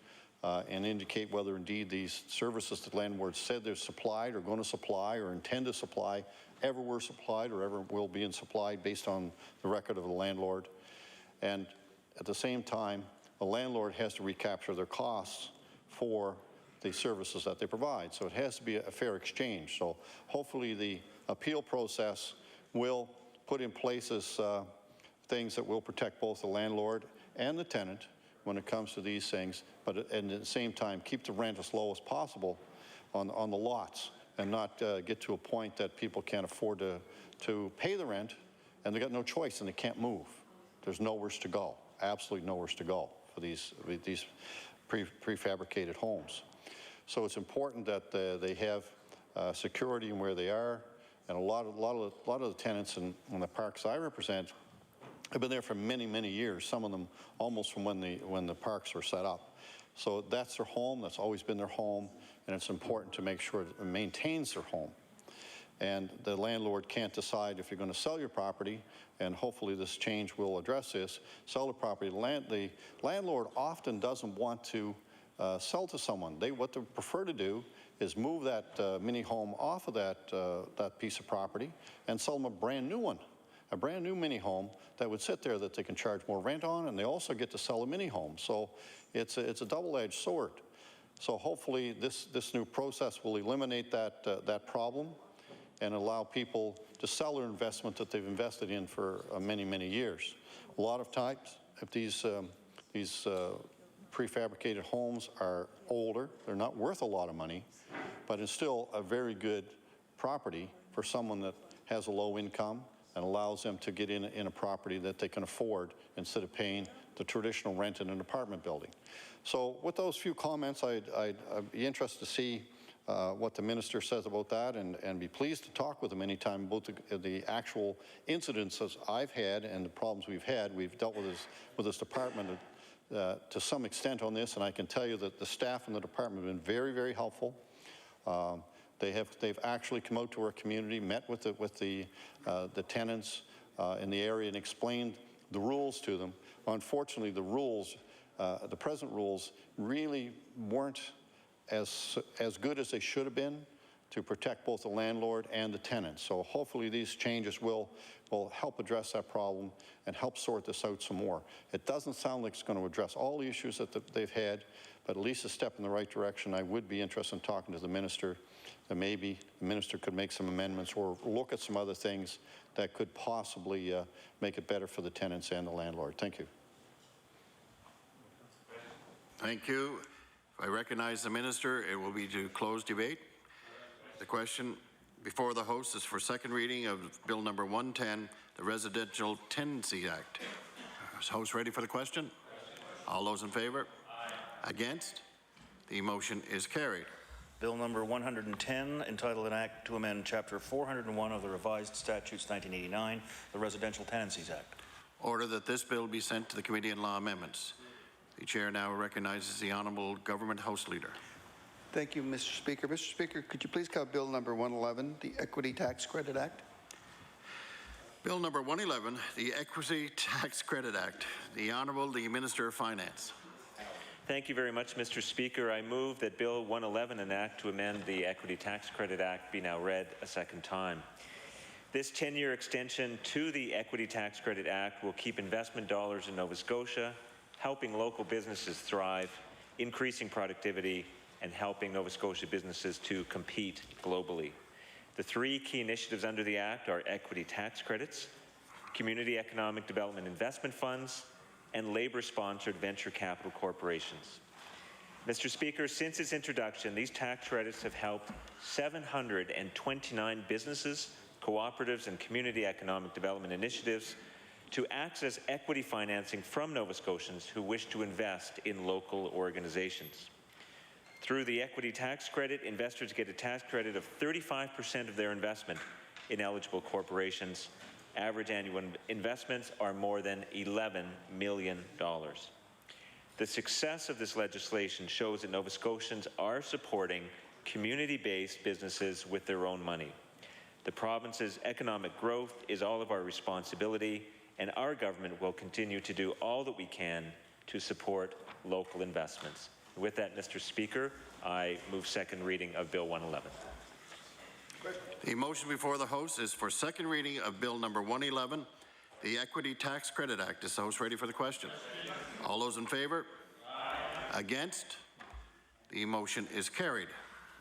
and indicate whether indeed these services that the landlord said they're supplied or going to supply or intend to supply ever were supplied or ever will be supplied based on the record of the landlord. And at the same time, the landlord has to recapture their costs for the services that they provide. So it has to be a fair exchange. So hopefully the appeal process will put in places things that will protect both the landlord and the tenant when it comes to these things, but at the same time keep the rent as low as possible on the lots and not get to a point that people can't afford to pay the rent and they got no choice and they can't move. There's nowhere to go, absolutely nowhere to go for these prefabricated homes. So it's important that they have security in where they are, and a lot of the tenants in the parks I represent have been there for many, many years. Some of them almost from when the parks were set up. So that's their home. That's always been their home, and it's important to make sure it maintains their home. And the landlord can't decide if you're going to sell your property, and hopefully this change will address this, sell the property. The landlord often doesn't want to sell to someone. What they prefer to do is move that mini home off of that piece of property and sell them a brand new one, a brand new mini home that would sit there that they can charge more rent on, and they also get to sell a mini home. So it's a double-edged sword. So hopefully this new process will eliminate that problem and allow people to sell their investment that they've invested in for many, many years. A lot of times, if these prefabricated homes are older, they're not worth a lot of money, but it's still a very good property for someone that has a low income and allows them to get in a property that they can afford instead of paying the traditional rent in an apartment building. So with those few comments, I'd be interested to see what the minister says about that, and be pleased to talk with him anytime about the actual incidences I've had and the problems we've had. We've dealt with this department to some extent on this, and I can tell you that the staff in the department have been very, very helpful. They've actually come out to our community, met with the tenants in the area, and explained the rules to them. Unfortunately, the rules, the present rules, really weren't as good as they should have been to protect both the landlord and the tenant. So hopefully these changes will help address that problem and help sort this out some more. It doesn't sound like it's going to address all the issues that they've had, but at least a step in the right direction. I would be interested in talking to the minister, that maybe the minister could make some amendments or look at some other things that could possibly make it better for the tenants and the landlord. Thank you. Thank you. If I recognize the minister, it will be to close debate. The question before the host is for second reading of Bill number 110, the Residential Tenancy Act. Is the host ready for the question? All those in favor? Aye. Against? The motion is carried. Bill number 110, entitled An Act to Amend Chapter 401 of the Revised Statutes 1989, the Residential Tenancies Act. Order that this bill be sent to the Committee on Law Amendments. The chair now recognizes the Honourable Government House Leader. Thank you, Mr. Speaker. Mr. Speaker, could you please call Bill number 111, the Equity Tax Credit Act? Bill number 111, the Equity Tax Credit Act. The Honourable the Minister of Finance. Thank you very much, Mr. Speaker. I move that Bill 111, an act to amend the Equity Tax Credit Act, be now read a second time. This 10-year extension to the Equity Tax Credit Act will keep investment dollars in Nova Scotia, helping local businesses thrive, increasing productivity, and helping Nova Scotia businesses to compete globally. The three key initiatives under the Act are equity tax credits, community economic development investment funds, and labor-sponsored venture capital corporations. Mr. Speaker, since its introduction, these tax credits have helped 729 businesses, cooperatives, and community economic development initiatives to access equity financing from Nova Scotians who wish to invest in local organizations. Through the equity tax credit, investors get a tax credit of 35% of their investment in eligible corporations. Average annual investments are more than $11 million. The success of this legislation shows that Nova Scotians are supporting community-based businesses with their own money. The province's economic growth is all of our responsibility, and our government will continue to do all that we can to support local investments. With that, Mr. Speaker, I move second reading of Bill 111. The motion before the House is for second reading of Bill number 111, the Equity Tax Credit Act. Is the House ready for the question? All those in favor? Aye. Against? The motion is carried.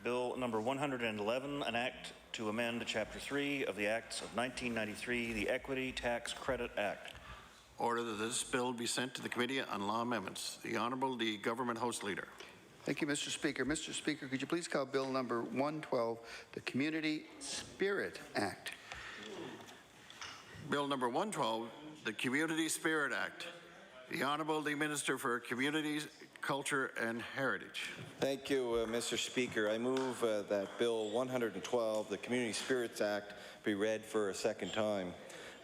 Bill number 111, an act to amend Chapter 3 of the Acts of 1993, the Equity Tax Credit Act. Order that this bill be sent to the Committee on Law Amendments. The Honourable the Government House Leader. Thank you, Mr. Speaker. Mr. Speaker, could you please call Bill number 112, the Community Spirit Act? Bill number 112, the Community Spirit Act. The Honourable the Minister for Communities, Culture and Heritage. Thank you, Mr. Speaker. I move that Bill 112, the Community Spirits Act, be read for a second time.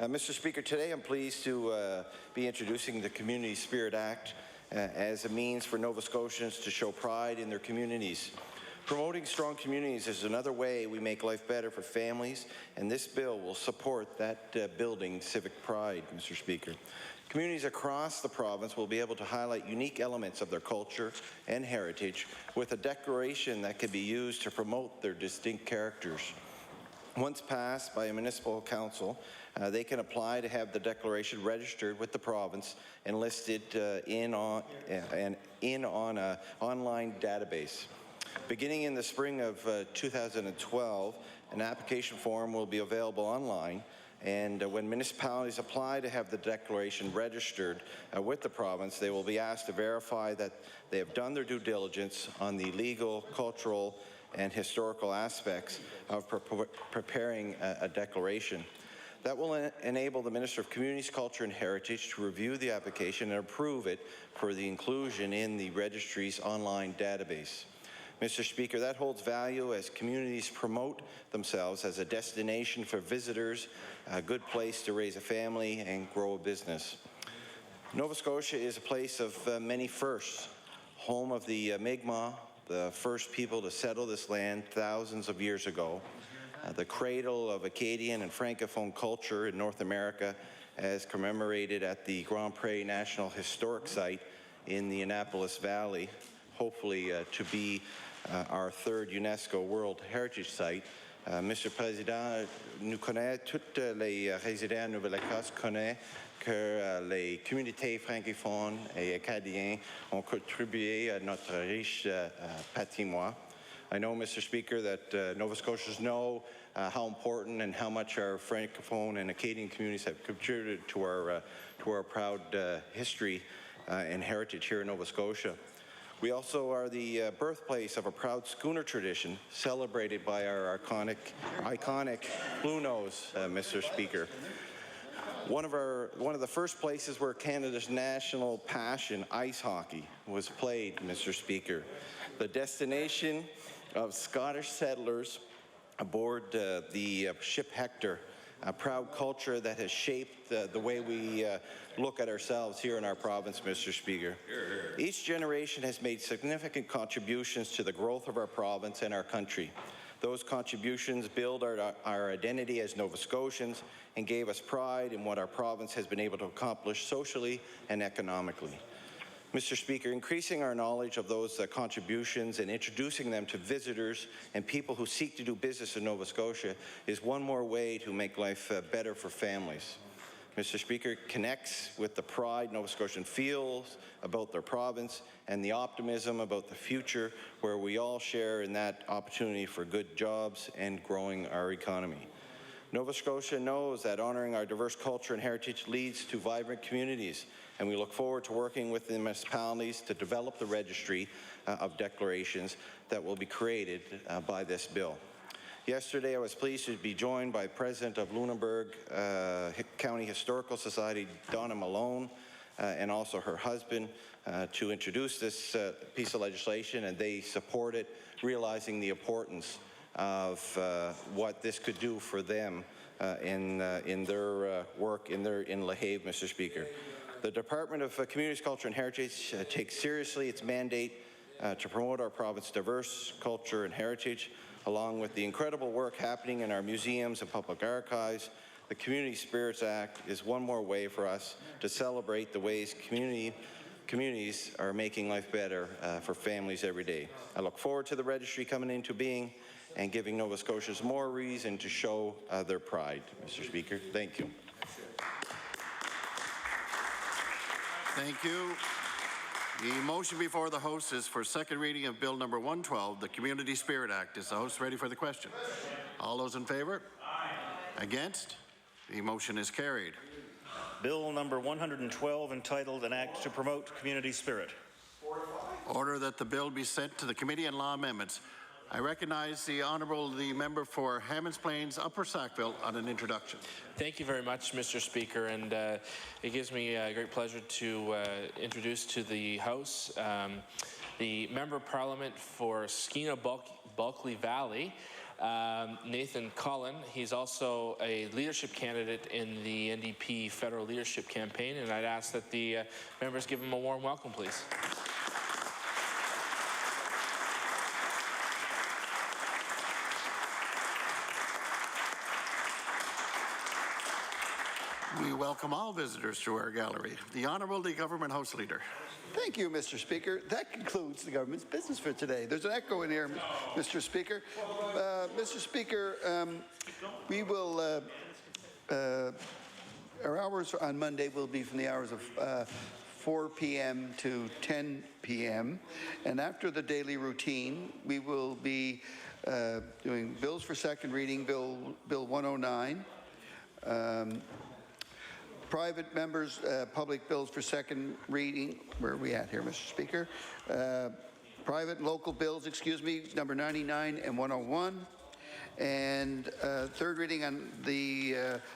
Mr. Speaker, today I'm pleased to be introducing the Community Spirit Act as a means for Nova Scotians to show pride in their communities. Promoting strong communities is another way we make life better for families, and this bill will support that building civic pride, Mr. Speaker. Communities across the province will be able to highlight unique elements of their culture and heritage with a declaration that can be used to promote their distinct characters. Once passed by a municipal council, they can apply to have the declaration registered with the province and listed in on an online database. Beginning in the spring of 2012, An application form will be available online, and when municipalities apply to have the declaration registered with the province, they will be asked to verify that they have done their due diligence on the legal, cultural, and historical aspects of preparing a declaration. That will enable the Minister of Communities, Culture and Heritage to review the application and approve it for the inclusion in the registry's online database. Mr. Speaker, that holds value as communities promote themselves as a destination for visitors, a good place to raise a family and grow a business. Nova Scotia is a place of many firsts, home of the Mi'kmaq, the first people to settle this land thousands of years ago, the cradle of Acadian and Francophone culture in North America, as commemorated at the Grand Pré National Historic Site in the Annapolis Valley, hopefully to be our third UNESCO World Heritage Site. Monsieur le Président, nous connaissons, tous les résidents de Nouvelle-Écosse connaissent que les communautés francophones et acadiennes ont contribué à notre riche patrimoine. I know, Mr. Speaker, that Nova Scotians know how important and how much our Francophone and Acadian communities have contributed to our proud history and heritage here in Nova Scotia. We also are the birthplace of a proud schooner tradition celebrated by our iconic Blue Nose, Mr. Speaker. One of the first places where Canada's national passion, ice hockey, was played, Mr. Speaker. The destination of Scottish settlers aboard the ship Hector, a proud culture that has shaped the way we look at ourselves here in our province, Mr. Speaker. Each generation has made significant contributions to the growth of our province and our country. Those contributions build our identity as Nova Scotians and gave us pride in what our province has been able to accomplish socially and economically. Mr. Speaker, increasing our knowledge of those contributions and introducing them to visitors and people who seek to do business in Nova Scotia is one more way to make life better for families. Mr. Speaker, connects with the pride Nova Scotian feels about their province and the optimism about the future, where we all share in that opportunity for good jobs and growing our economy. Nova Scotia knows that honoring our diverse culture and heritage leads to vibrant communities, and we look forward to working with the municipalities to develop the registry of declarations that will be created by this bill. Yesterday, I was pleased to be joined by President of Lunenburg County Historical Society, Donna Malone, and also her husband, to introduce this piece of legislation, and they support it, realizing the importance of what this could do for them in their work in La Havre, Mr. Speaker. The Department of Communities, Culture and Heritage takes seriously its mandate to promote our province's diverse culture and heritage, along with the incredible work happening in our museums and public archives. The Community Spirits Act is one more way for us to celebrate the ways communities are making life better for families every day. I look forward to the registry coming into being and giving Nova Scotians more reason to show their pride, Mr. Speaker. Thank you. Thank you. The motion before the House is for second reading of Bill number 112, the Community Spirit Act. Is the House ready for the question? All those in favour? Aye. Against? The motion is carried. Bill number 112, entitled An Act to Promote Community Spirit. Order that the bill be sent to the Committee on Law Amendments. I recognize the member for Hammonds Plains, Upper Sackville, on an introduction. Thank you very much, Mr. Speaker, and it gives me great pleasure to introduce to the House the Member of Parliament for Skeena-Bulkley Valley, Nathan Cullen. He's also a leadership candidate in the NDP federal leadership campaign, and I'd ask that the members give him a warm welcome, please. We welcome all visitors to our gallery. The Honourable the Government House Leader. Thank you, Mr. Speaker. That concludes the government's business for today. There's an echo in here, Mr. Speaker. Mr. Speaker, we will, our hours on Monday will be from the hours of 4 p.m. to 10 p.m. And after the daily routine, we will be doing bills for second reading, Bill 109. Private members, public bills for second reading. Where are we at here, Mr. Speaker? Private and local bills, excuse me, number 99 and 101. And third reading on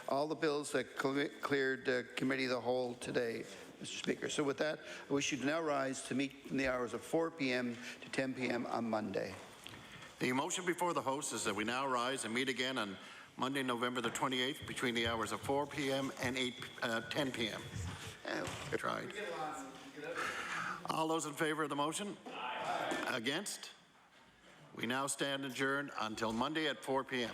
all the bills that cleared committee of the whole today, Mr. Speaker. So with that, we should now rise to meet in the hours of 4 p.m. to 10 p.m. on Monday. The motion before the House is that we now rise and meet again on Monday, November the 28th, between the hours of 4 p.m. and 10 p.m. Tried. All those in favor of the motion? Aye. Against? We now stand adjourned until Monday at 4 p.m.